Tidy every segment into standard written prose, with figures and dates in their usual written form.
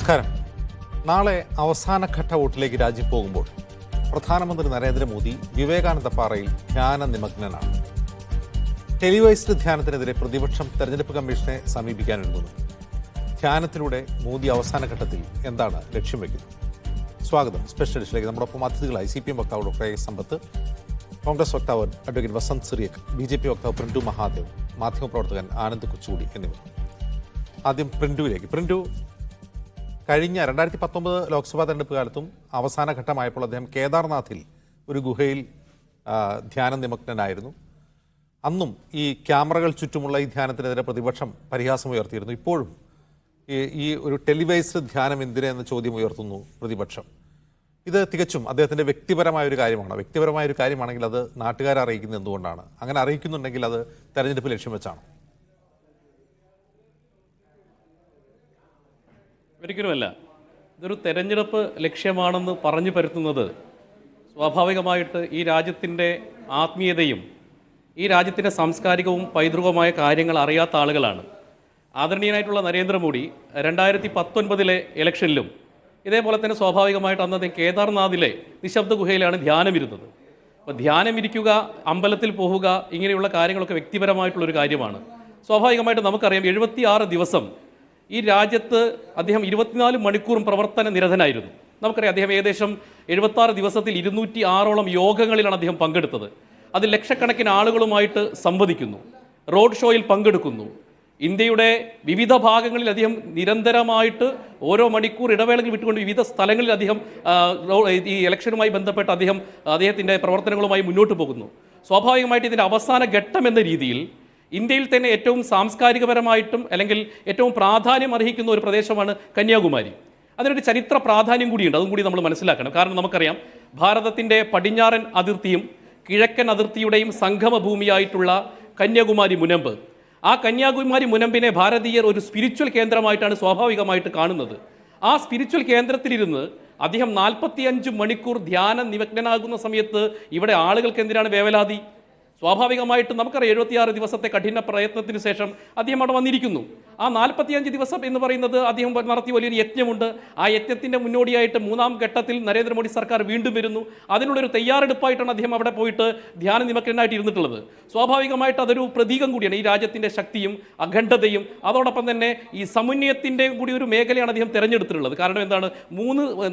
നമസ്കാരം. നാളെ അവസാനഘട്ട വോട്ടിലേക്ക് രാജ്യം പോകുമ്പോൾ പ്രധാനമന്ത്രി നരേന്ദ്രമോദി വിവേകാനന്ദ പാറയിൽ ധ്യാന നിമഗ്നനാണ്. ടെലിവൈസ്ഡ് ധ്യാനത്തിനെതിരെ പ്രതിപക്ഷം തെരഞ്ഞെടുപ്പ് കമ്മീഷനെ സമീപിക്കാനൊരുങ്ങുന്നു. ധ്യാനത്തിലൂടെ മോദി അവസാനഘട്ടത്തിൽ എന്താണ് ലക്ഷ്യം വയ്ക്കുന്നത്? സ്വാഗതം. സ്പെഷ്യൽ എഡിഷനിലേക്ക് നമ്മോടൊപ്പം അതിഥികളായി CPM വക്താവ് ഡോക്ടർ A. സമ്പത്ത്, കോൺഗ്രസ് വക്താവ് അഡ്വക്കേറ്റ് വസന്ത് സിറിയക്, BJP വക്താവ് പ്രിന്റു മഹാദേവ്, മാധ്യമപ്രവർത്തകൻ ആനന്ദ് കൊച്ചുകൂടി എന്നിവർ. ആദ്യം പ്രിന്റുവിലേക്ക്. പ്രിന്റു, കഴിഞ്ഞ 2019 ലോക്സഭാ തെരഞ്ഞെടുപ്പ് കാലത്തും അവസാന ഘട്ടമായപ്പോൾ അദ്ദേഹം കേദാർനാഥിൽ ഒരു ഗുഹയിൽ ധ്യാന നിമഗ്നനായിരുന്നു. അന്നും ഈ ക്യാമറകൾ ചുറ്റുമുള്ള ഈ ധ്യാനത്തിനെതിരെ പ്രതിപക്ഷം പരിഹാസം ഉയർത്തിയിരുന്നു. ഇപ്പോഴും ഈ ഒരു ടെലിവൈസ്ഡ് ധ്യാനം എന്തിനെന്ന ചോദ്യം ഉയർത്തുന്നു പ്രതിപക്ഷം. ഇത് തികച്ചും അദ്ദേഹത്തിൻ്റെ വ്യക്തിപരമായൊരു കാര്യമാണ്. വ്യക്തിപരമായൊരു കാര്യമാണെങ്കിൽ അത് നാട്ടുകാരെ അറിയിക്കുന്നത് എന്തുകൊണ്ടാണ്? അങ്ങനെ അറിയിക്കുന്നുണ്ടെങ്കിൽ അത് തെരഞ്ഞെടുപ്പ് ലക്ഷ്യം വെച്ചാണ്? ഒരിക്കലുമല്ല. ഇതൊരു തെരഞ്ഞെടുപ്പ് ലക്ഷ്യമാണെന്ന് പറഞ്ഞു പരത്തുന്നത് സ്വാഭാവികമായിട്ട് ഈ രാജ്യത്തിൻ്റെ ആത്മീയതയും ഈ രാജ്യത്തിൻ്റെ സാംസ്കാരികവും പൈതൃകവുമായ കാര്യങ്ങൾ അറിയാത്ത ആളുകളാണ്. ആദരണീയനായിട്ടുള്ള നരേന്ദ്രമോദി 2019 ഇലക്ഷനിലും ഇതേപോലെ തന്നെ സ്വാഭാവികമായിട്ട് അന്നത്തെ കേദാർനാഥിലെ നിശബ്ദ ഗുഹയിലാണ് ധ്യാനമിരുന്നത്. അപ്പോൾ ധ്യാനമിരിക്കുക, അമ്പലത്തിൽ പോവുക, ഇങ്ങനെയുള്ള കാര്യങ്ങളൊക്കെ വ്യക്തിപരമായിട്ടുള്ളൊരു കാര്യമാണ്. സ്വാഭാവികമായിട്ട് നമുക്കറിയാം, 76 ദിവസം ഈ രാജ്യത്ത് അദ്ദേഹം 24 മണിക്കൂറും പ്രവർത്തന നിരതനായിരുന്നു. നമുക്കറിയാം, അദ്ദേഹം ഏകദേശം 76 ദിവസത്തിൽ 206ഓളം യോഗങ്ങളിലാണ് അദ്ദേഹം പങ്കെടുത്തത്. അത് ലക്ഷക്കണക്കിന് ആളുകളുമായിട്ട് സംവദിക്കുന്നു, റോഡ് ഷോയിൽ പങ്കെടുക്കുന്നു. ഇന്ത്യയുടെ വിവിധ ഭാഗങ്ങളിൽ അദ്ദേഹം നിരന്തരമായിട്ട് ഓരോ മണിക്കൂർ ഇടവേളകൾ വിട്ടുകൊണ്ട് വിവിധ സ്ഥലങ്ങളിൽ അദ്ദേഹം ഈ ഇലക്ഷനുമായി ബന്ധപ്പെട്ട് അദ്ദേഹത്തിൻ്റെ പ്രവർത്തനങ്ങളുമായി മുന്നോട്ട് പോകുന്നു. സ്വാഭാവികമായിട്ട് ഇതിൻ്റെ അവസാന ഘട്ടം എന്ന രീതിയിൽ ഇന്ത്യയിൽ തന്നെ ഏറ്റവും സാംസ്കാരികപരമായിട്ടും അല്ലെങ്കിൽ ഏറ്റവും പ്രാധാന്യം അർഹിക്കുന്ന ഒരു പ്രദേശമാണ് കന്യാകുമാരി. അതിനൊരു ചരിത്ര പ്രാധാന്യം കൂടിയുണ്ട്. അതും കൂടി നമ്മൾ മനസ്സിലാക്കണം. കാരണം നമുക്കറിയാം, ഭാരതത്തിൻ്റെ പടിഞ്ഞാറൻ അതിർത്തിയും കിഴക്കൻ അതിർത്തിയുടെയും സംഗമ ഭൂമിയായിട്ടുള്ള കന്യാകുമാരി മുനമ്പ്, ആ കന്യാകുമാരി മുനമ്പിനെ ഭാരതീയർ ഒരു സ്പിരിച്വൽ കേന്ദ്രമായിട്ടാണ് സ്വാഭാവികമായിട്ട് കാണുന്നത്. ആ സ്പിരിച്വൽ കേന്ദ്രത്തിലിരുന്ന് അദ്ദേഹം 45 മണിക്കൂർ ധ്യാന നിമഗ്നനാകുന്ന സമയത്ത് ഇവിടെ ആളുകൾക്ക് എന്തിനാണ് വേവലാതി? സ്വാഭാവികമായിട്ട് നമുക്കറിയാം, 76 ദിവസത്തെ കഠിന പ്രയത്നത്തിന് ശേഷം അദ്ദേഹം അവിടെ വന്നിരിക്കുന്നു. ആ 45 ദിവസം എന്ന് പറയുന്നത് അദ്ദേഹം നടത്തിയ വലിയൊരു യജ്ഞമുണ്ട്. ആ യജ്ഞത്തിൻ്റെ മുന്നോടിയായിട്ട് 3ാം ഘട്ടത്തിൽ നരേന്ദ്രമോദി സർക്കാർ വീണ്ടും വരുന്നു. അതിനുള്ളൊരു തയ്യാറെടുപ്പായിട്ടാണ് അദ്ദേഹം അവിടെ പോയിട്ട് ധ്യാന നിമഗ്നനായിട്ട് ഇരുന്നിട്ടുള്ളത്. സ്വാഭാവികമായിട്ട് അതൊരു പ്രതീകം കൂടിയാണ് ഈ രാജ്യത്തിൻ്റെ ശക്തിയും അഖണ്ഡതയും അതോടൊപ്പം തന്നെ ഈ സമന്വയത്തിൻ്റെയും കൂടി ഒരു മേഖലയാണ് അദ്ദേഹം തിരഞ്ഞെടുത്തിട്ടുള്ളത്. കാരണം എന്താണ്,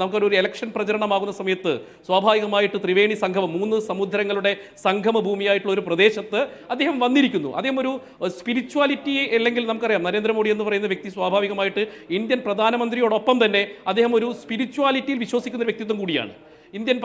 നമുക്കൊരു ഇലക്ഷൻ പ്രചരണമാകുന്ന സമയത്ത് സ്വാഭാവികമായിട്ട് ത്രിവേണി സംഗമം, 3 സമുദ്രങ്ങളുടെ സംഗമ ഭൂമിയായിട്ടുള്ള ഒരു പ്രദേശത്ത് അദ്ദേഹം വന്നിരിക്കുന്നു. അദ്ദേഹം ഒരു സ്പിരിച്വാലിറ്റി, അല്ലെങ്കിൽ നമുക്കറിയാം നരേന്ദ്രമോദി എന്ന് പറയുന്ന വ്യക്തി സ്വാഭാവികമായിട്ട് ഇന്ത്യൻ പ്രധാനമന്ത്രിയോടൊപ്പം തന്നെ അദ്ദേഹം ഒരു സ്പിരിച്വാലിറ്റിയിൽ വിശ്വസിക്കുന്ന വ്യക്തിത്വം കൂടിയാണ്. ഇന്ത്യൻ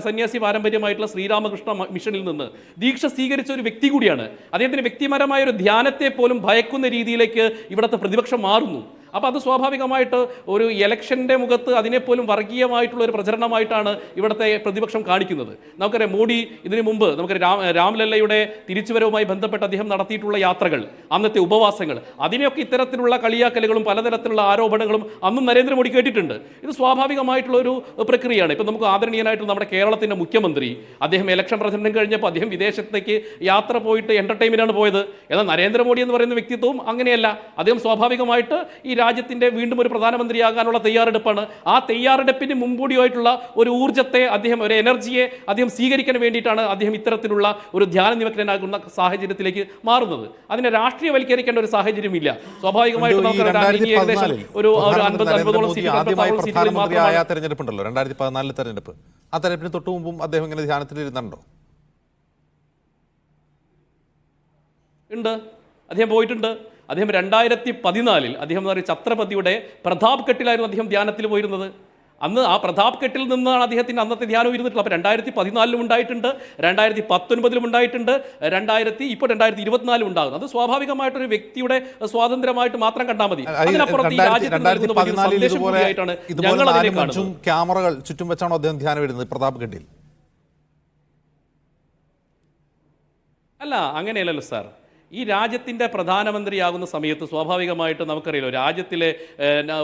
സന്യാസി പാരമ്പര്യമായിട്ടുള്ള ശ്രീരാമകൃഷ്ണ മിഷനിൽ നിന്ന് ദീക്ഷ സ്വീകരിച്ച ഒരു വ്യക്തി കൂടിയാണ്. അദ്ദേഹത്തിന് വ്യക്തിപരമായ ഒരു ധ്യാനത്തെ പോലും ഭയക്കുന്ന രീതിയിലേക്ക് ഇവിടുത്തെ പ്രതിപക്ഷം മാറുന്നു. അപ്പോൾ അത് സ്വാഭാവികമായിട്ട് ഒരു ഇലക്ഷൻ്റെ മുഖത്ത് അതിനെപ്പോലും വർഗീയമായിട്ടുള്ള ഒരു പ്രചരണമായിട്ടാണ് ഇവിടുത്തെ പ്രതിപക്ഷം കാണിക്കുന്നത്. നമുക്കറിയാം, മോഡി ഇതിനു മുമ്പ് നമുക്കറിയാം രാംലല്ലയുടെ തിരിച്ചുവരവുമായി ബന്ധപ്പെട്ട് അദ്ദേഹം നടത്തിയിട്ടുള്ള യാത്രകൾ, അന്നത്തെ ഉപവാസങ്ങൾ, അതിനെയൊക്കെ ഇത്തരത്തിലുള്ള കളിയാക്കലുകളും പലതരത്തിലുള്ള ആരോപണങ്ങളും അന്നും നരേന്ദ്രമോദി കേട്ടിട്ടുണ്ട്. ഇത് സ്വാഭാവികമായിട്ടുള്ള ഒരു പ്രക്രിയയാണ്. ഇപ്പം നമുക്ക് ആദരണീയനായിട്ടുള്ള നമ്മുടെ കേരളത്തിൻ്റെ മുഖ്യമന്ത്രി, അദ്ദേഹം ഇലക്ഷൻ പ്രചരണം കഴിഞ്ഞപ്പോൾ അദ്ദേഹം വിദേശത്തേക്ക് യാത്ര പോയിട്ട് എൻ്റർടൈൻമെൻറ്റാണ് പോയത്. എന്നാൽ നരേന്ദ്രമോദി എന്ന് പറയുന്ന വ്യക്തിത്വവും അങ്ങനെയല്ല. അദ്ദേഹം സ്വാഭാവികമായിട്ട് ഈ രാജ്യത്തിൻ്റെ വീണ്ടും ഒരു പ്രധാനമന്ത്രിയാകാനുള്ള തയ്യാറെടുപ്പാണ്. ആ തയ്യാറെടുപ്പിന് മുൻകൂടിയായിട്ടുള്ള ഒരു ഊർജ്ജത്തെ അദ്ദേഹം, ഒരു എനർജിയെ അദ്ദേഹം സ്വീകരിക്കാൻ വേണ്ടിയിട്ടാണ് അദ്ദേഹം ഇത്തരത്തിലുള്ള ഒരു ധ്യാന നിമഗ്നനാകുന്ന സാഹചര്യത്തിലേക്ക് മാറുന്നത്. അതിനെ രാഷ്ട്രീയവൽക്കരിക്കേണ്ട ഒരു സാഹചര്യമില്ല. സ്വാഭാവികമായിട്ടും ഏകദേശം ഒരു 50-60ഓളം സീറ്റുകൾ തെരഞ്ഞെടുപ്പുണ്ടല്ലോ, 2014 തെരഞ്ഞെടുപ്പ്. ആ തെരഞ്ഞെടുപ്പിന് തൊട്ടു മുമ്പും അദ്ദേഹം ഇങ്ങനെ ധ്യാനത്തിൽ ഇരുന്നുണ്ടോ? ഉണ്ട്, അദ്ദേഹം പോയിട്ടുണ്ട്. അദ്ദേഹം 2014 അദ്ദേഹം എന്ന് പറയുന്ന ഛത്രപതിയുടെ പ്രതാപ് ഘട്ടിലായിരുന്നു അദ്ദേഹം ധ്യാനത്തിൽ പോയിരുന്നത്. അന്ന് ആ പ്രതാപ് ഘട്ടിൽ നിന്നാണ് അദ്ദേഹത്തിൻ്റെ അന്നത്തെ ധ്യാനം ഇരുന്നിട്ടുള്ളത്. അപ്പോൾ 2014 ഉണ്ടായിട്ടുണ്ട്, 2019 ഉണ്ടായിട്ടുണ്ട്, ഇപ്പോൾ 2024 ഉണ്ടാകുന്നു. അത് സ്വാഭാവികമായിട്ടൊരു വ്യക്തിയുടെ സ്വാതന്ത്ര്യമായിട്ട് മാത്രം കണ്ടാൽ മതി. അതിനപ്പുറത്ത് ഈ രാജ്യത്തിനായിട്ടാണ് ഞങ്ങൾ അതിനെ കാണുന്നത്. ക്യാമറകൾ ചുറ്റും വെച്ചാണോ അദ്ദേഹം ധ്യാനം വരുന്നത് പ്രതാപ് ഘട്ടിൽ? അല്ല, അങ്ങനെയല്ലല്ലോ സാർ. ഈ രാജ്യത്തിൻ്റെ പ്രധാനമന്ത്രിയാകുന്ന സമയത്ത് സ്വാഭാവികമായിട്ട് നമുക്കറിയാലോ, രാജ്യത്തിലെ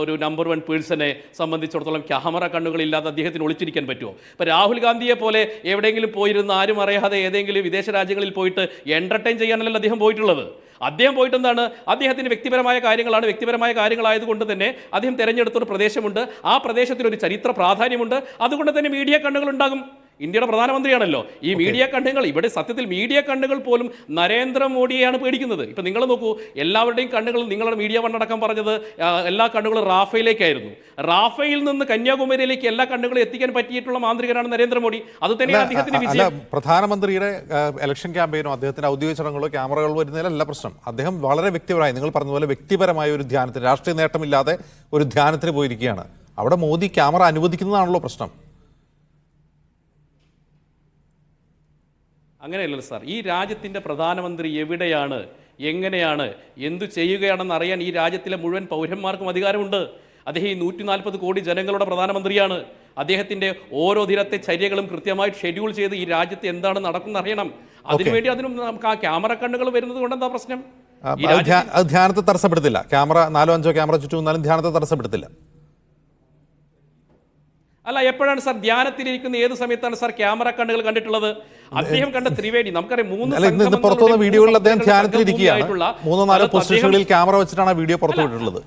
ഒരു നമ്പർ 1 പേഴ്സണെ സംബന്ധിച്ചിടത്തോളം ക്യാമറ കണ്ണുകളില്ലാതെ അദ്ദേഹത്തിന് ഒളിച്ചിരിക്കാൻ പറ്റുമോ? ഇപ്പോൾ രാഹുൽ ഗാന്ധിയെ പോലെ എവിടെയെങ്കിലും പോയിരുന്ന് ആരും അറിയാതെ ഏതെങ്കിലും വിദേശ രാജ്യങ്ങളിൽ പോയിട്ട് എൻ്റർടൈൻ ചെയ്യാനല്ല അദ്ദേഹം പോയിട്ടുള്ളത്. അദ്ദേഹം പോയിട്ട് എന്താണ്, അദ്ദേഹത്തിന് വ്യക്തിപരമായ കാര്യങ്ങളാണ്. വ്യക്തിപരമായ കാര്യങ്ങളായതുകൊണ്ട് തന്നെ അദ്ദേഹം തിരഞ്ഞെടുത്തൊരു പ്രദേശമുണ്ട്. ആ പ്രദേശത്തിന് ഒരു ചരിത്ര പ്രാധാന്യമുണ്ട്. അതുകൊണ്ട് തന്നെ മീഡിയ കണ്ണുകൾ ഉണ്ടാകും. ഇന്ത്യയുടെ പ്രധാനമന്ത്രിയാണല്ലോ. ഈ മീഡിയ കണ്ണുകൾ, ഇവിടെ സത്യത്തിൽ മീഡിയ കണ്ണുകൾ പോലും നരേന്ദ്രമോദിയെയാണ് പേടിക്കുന്നത്. ഇപ്പം നിങ്ങൾ നോക്കൂ, എല്ലാവരുടെയും കണ്ണുകൾ, നിങ്ങളുടെ മീഡിയ വണ്ണടക്കം പറഞ്ഞത് എല്ലാ കണ്ണുകളും റാഫേലിലേക്കായിരുന്നു. റാഫേലിൽ നിന്ന് കന്യാകുമാരിയിലേക്ക് എല്ലാ കണ്ണുകളും എത്തിക്കാൻ പറ്റിയിട്ടുള്ള മാന്ത്രികനാണ് നരേന്ദ്രമോദി. അത് തന്നെയാണ് അദ്ദേഹത്തിന്റെ വിജയം. പ്രധാനമന്ത്രിയുടെ ഇലക്ഷൻ ക്യാമ്പയിനോ അദ്ദേഹത്തിന്റെ ഔദ്യോഗിക ചടങ്ങുകളോ ക്യാമറകൾ വരുന്നതിലല്ല പ്രശ്നം. അദ്ദേഹം വളരെ വ്യക്തിപരമായി, നിങ്ങൾ പറഞ്ഞതുപോലെ വ്യക്തിപരമായ ഒരു ധ്യാനത്തിന്, രാഷ്ട്രീയ നേട്ടമില്ലാതെ ഒരു ധ്യാനത്തിന് പോയിരിക്കുകയാണ്. അവിടെ മോദി ക്യാമറ അനുവദിക്കുന്നതാണല്ലോ പ്രശ്നം. അങ്ങനെയല്ലല്ലോ സാർ. ഈ രാജ്യത്തിൻ്റെ പ്രധാനമന്ത്രി എവിടെയാണ്, എങ്ങനെയാണ്, എന്തു ചെയ്യുകയാണെന്ന് അറിയാൻ ഈ രാജ്യത്തിലെ മുഴുവൻ പൗരന്മാർക്കും അധികാരമുണ്ട്. അദ്ദേഹം ഈ 140 കോടി ജനങ്ങളുടെ പ്രധാനമന്ത്രിയാണ്. അദ്ദേഹത്തിൻ്റെ ഓരോ ദിനത്തെ ചര്യകളും കൃത്യമായിട്ട് ഷെഡ്യൂൾ ചെയ്ത് ഈ രാജ്യത്ത് എന്താണ് നടക്കുന്നത് അറിയണം. അതിനുവേണ്ടി നമുക്ക് ആ ക്യാമറ കണ്ണുകൾ വരുന്നത് കൊണ്ട് എന്താ പ്രശ്നം? ധ്യാനത്തെ തടസ്സപ്പെടുത്തില്ല. ക്യാമറ 4-5 ക്യാമറ ചുറ്റും വന്നാലും ധ്യാനത്തെ തടസ്സപ്പെടുത്തില്ല. അല്ല, എപ്പോഴാണ് സാർ ധ്യാനത്തിലിരിക്കുന്ന, ഏത് സമയത്താണ് സാർ ക്യാമറ കണ്ണുകൾ കണ്ടിട്ടുള്ളത്? അദ്ദേഹം കണ്ട ത്രിവേദി, നമുക്കറിയാം, 3 പുറത്തുവന്ന വീഡിയോകളിൽ അദ്ദേഹം ധ്യാനത്തിലിരിക്കുകയാണ്. 3-4 പൊസിഷനുകളിൽ ക്യാമറ വെച്ചിട്ടാണ് ആ വീഡിയോ പുറത്തുവിട്ടിട്ടുള്ളത്.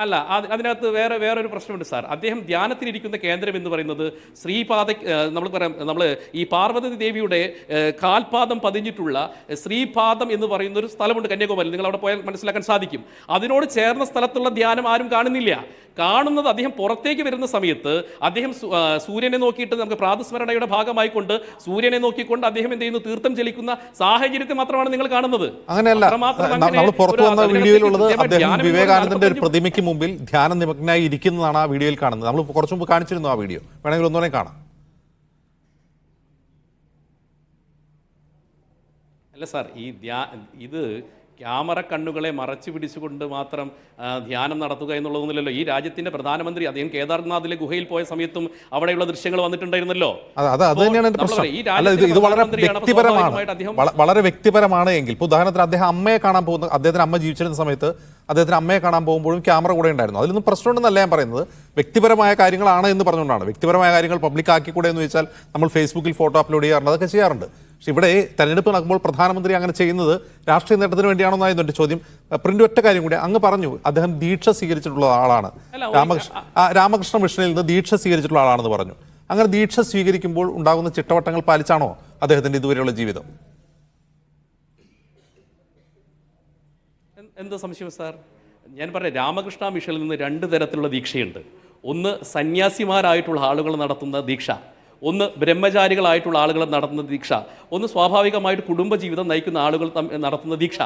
അല്ല, അതിനകത്ത് വേറൊരു പ്രശ്നമുണ്ട് സാർ. അദ്ദേഹം ധ്യാനത്തിലിരിക്കുന്ന കേന്ദ്രം എന്ന് പറയുന്നത് നമ്മൾ ഈ പാർവതി ദേവിയുടെ കാൽപാദം പതിഞ്ഞിട്ടുള്ള ശ്രീപാദം എന്ന് പറയുന്ന ഒരു സ്ഥലമുണ്ട് കന്യാകുമാരി. നിങ്ങൾ അവിടെ പോയാൽ മനസ്സിലാക്കാൻ സാധിക്കും. അതിനോട് ചേർന്ന സ്ഥലത്തുള്ള ധ്യാനം ആരും കാണുന്നില്ല. കാണുന്നത് അദ്ദേഹം പുറത്തേക്ക് വരുന്ന സമയത്ത് അദ്ദേഹം സൂര്യനെ നോക്കിയിട്ട്, നമുക്ക് പ്രാതസ്മരണയുടെ ഭാഗമായിക്കൊണ്ട് സൂര്യനെ നോക്കിക്കൊണ്ട് അദ്ദേഹം എന്ത് ചെയ്യുന്നു, തീർത്ഥം ചെലിക്കുന്ന സാഹചര്യത്തെ മാത്രമാണ് നിങ്ങൾ കാണുന്നത്. അങ്ങനെയല്ല, നമ്മൾ പുറത്തു വന്ന വീഡിയോയിലുള്ളത് അദ്ദേഹം വിവേകാനന്ദന്റെ ഒരു പ്രതിമയ്ക്ക് മുമ്പിൽ ധ്യാന നിമഗ്നായി ഇരിക്കുന്നതാണ് ആ വീഡിയോയിൽ കാണുന്നത്. നമ്മൾ കുറച്ചു മുമ്പ് കാണിച്ചിരുന്നു ആ വീഡിയോ, വേണമെങ്കിൽ ഒന്നുകൂടെ കാണാം. അല്ല സാർ, ഇത് ക്യാമറ കണ്ണുകളെ മറച്ചു പിടിച്ചുകൊണ്ട് മാത്രം ധ്യാനം നടത്തുക എന്നുള്ളതൊന്നുമില്ലല്ലോ. ഈ രാജ്യത്തിന്റെ പ്രധാനമന്ത്രി അദ്ദേഹം കേദാർനാഥിലെ ഗുഹയിൽ പോയ സമയത്തും അവിടെയുള്ള ദൃശ്യങ്ങൾ വന്നിട്ടുണ്ടായിരുന്നല്ലോ. ഇത് വളരെ വ്യക്തിപരമാണ് എങ്കിൽ, ഉദാഹരണത്തിന് അദ്ദേഹം അമ്മയെ കാണാൻ പോകുന്ന, അദ്ദേഹത്തിന് അമ്മ ജീവിച്ചിരുന്ന സമയത്ത് അദ്ദേഹത്തിന് അമ്മയെ കാണാൻ പോകുമ്പോഴും ക്യാമറ കൂടെ ഉണ്ടായിരുന്നു. അതിലൊന്നും പ്രശ്നമുണ്ടെന്നല്ല ഞാൻ പറയുന്നത്. വ്യക്തിപരമായ കാര്യങ്ങളാണ് എന്ന് പറഞ്ഞുകൊണ്ടാണ്. വ്യക്തിപരമായ കാര്യങ്ങൾ പബ്ലിക് ആക്കിക്കൂടെ എന്ന് ചോദിച്ചാൽ നമ്മൾ ഫേസ്ബുക്കിൽ ഫോട്ടോ അപ്ലോഡ് ചെയ്യാറുണ്ട്, അതൊക്കെ ചെയ്യാറുണ്ട്. പക്ഷെ ഇവിടെ തെരഞ്ഞെടുപ്പ് നടക്കുമ്പോൾ പ്രധാനമന്ത്രി അങ്ങനെ ചെയ്യുന്നത് രാഷ്ട്രീയ നേട്ടത്തിന് വേണ്ടിയാണെന്നായിരുന്നു എൻ്റെ ചോദ്യം. പ്രിന്റ് ഒറ്റ കാര്യം കൂടി, അങ്ങ് പറഞ്ഞു അദ്ദേഹം ദീക്ഷ സ്വീകരിച്ചിട്ടുള്ള ആളാണ്, രാമകൃഷ്ണ മിഷനിൽ നിന്ന് ദീക്ഷ സ്വീകരിച്ചിട്ടുള്ള ആളാണെന്ന് പറഞ്ഞു. അങ്ങനെ ദീക്ഷ സ്വീകരിക്കുമ്പോൾ ഉണ്ടാകുന്ന ചിട്ടവട്ടങ്ങൾ പാലിച്ചാണോ അദ്ദേഹത്തിൻ്റെ ഇതുവരെയുള്ള ജീവിതം? എന്ത് സംശയം സാർ? ഞാൻ പറയാം, രാമകൃഷ്ണ മിഷനിൽ നിന്ന് 2 തരത്തിലുള്ള ദീക്ഷയുണ്ട്. ഒന്ന് സന്യാസിമാരായിട്ടുള്ള ആളുകൾ നടത്തുന്ന ദീക്ഷ, ഒന്ന് ബ്രഹ്മചാരികളായിട്ടുള്ള ആളുകൾ നടത്തുന്ന ദീക്ഷ, ഒന്ന് സ്വാഭാവികമായിട്ട് കുടുംബജീവിതം നയിക്കുന്ന ആളുകൾ നടത്തുന്ന ദീക്ഷ.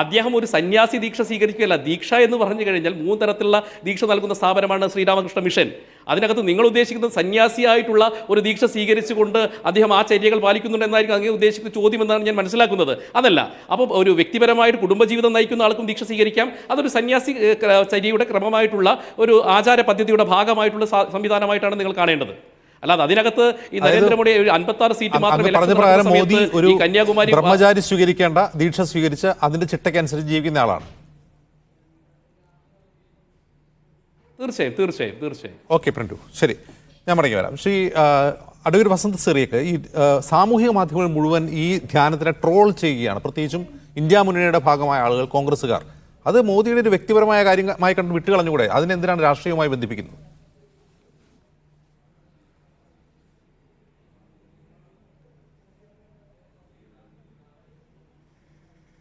അദ്ദേഹം ഒരു സന്യാസി ദീക്ഷ സ്വീകരിക്കുകയല്ല. ദീക്ഷ എന്ന് പറഞ്ഞു കഴിഞ്ഞാൽ 3 തരത്തിലുള്ള ദീക്ഷ നൽകുന്ന സ്ഥാപനമാണ് ശ്രീരാമകൃഷ്ണ മിഷൻ. അതിനകത്ത് നിങ്ങൾ ഉദ്ദേശിക്കുന്നത് സന്യാസിയായിട്ടുള്ള ഒരു ദീക്ഷ സ്വീകരിച്ചുകൊണ്ട് അദ്ദേഹം ആ ചര്യകൾ പാലിക്കുന്നുണ്ട് എന്നായിരിക്കും അങ്ങനെ ഉദ്ദേശിക്കുന്ന ചോദ്യം എന്നാണ് ഞാൻ മനസ്സിലാക്കുന്നത്. അതല്ല. അപ്പോൾ ഒരു വ്യക്തിപരമായിട്ട് കുടുംബജീവിതം നയിക്കുന്ന ആൾക്കും ദീക്ഷ സ്വീകരിക്കാം. അതൊരു സന്യാസി ചര്യയുടെ ക്രമമായിട്ടുള്ള ഒരു ആചാര പദ്ധതിയുടെ ഭാഗമായിട്ടുള്ള സംവിധാനമായിട്ടാണ് നിങ്ങൾ കാണേണ്ടത്. അല്ലാതെ അതിനകത്ത് ഈ നരേന്ദ്രമോദി 56 സീറ്റ് മാത്രം മോദി ഒരു കന്യാകുമാരി ബ്രഹ്മചാരി സ്വീകരിക്കേണ്ട ദീക്ഷ സ്വീകരിച്ച് അതിന്റെ ചിട്ടയ്ക്കനുസരിച്ച് ജീവിക്കുന്ന ആളാണ്. തീർച്ചയായും. ഓക്കെ പ്രിന്റു, ശരി, ഞാൻ മടങ്ങി വരാം. ശ്രീ അഡ്വക്കേറ്റ് വസന്ത് സിറിയക്ക്, ഈ സാമൂഹിക മാധ്യമങ്ങൾ മുഴുവൻ ഈ ധ്യാനത്തിനെ ട്രോൾ ചെയ്യുകയാണ്, പ്രത്യേകിച്ചും ഇന്ത്യ മുന്നണിയുടെ ഭാഗമായ ആളുകൾ, കോൺഗ്രസ്സുകാർ. അത് മോദിയുടെ ഒരു വ്യക്തിപരമായ കാര്യമായി കണ്ട് വിട്ടുകളഞ്ഞുകൂടെ? അതിനെന്തിനാണ് രാഷ്ട്രീയവുമായി ബന്ധിപ്പിക്കുന്നത്?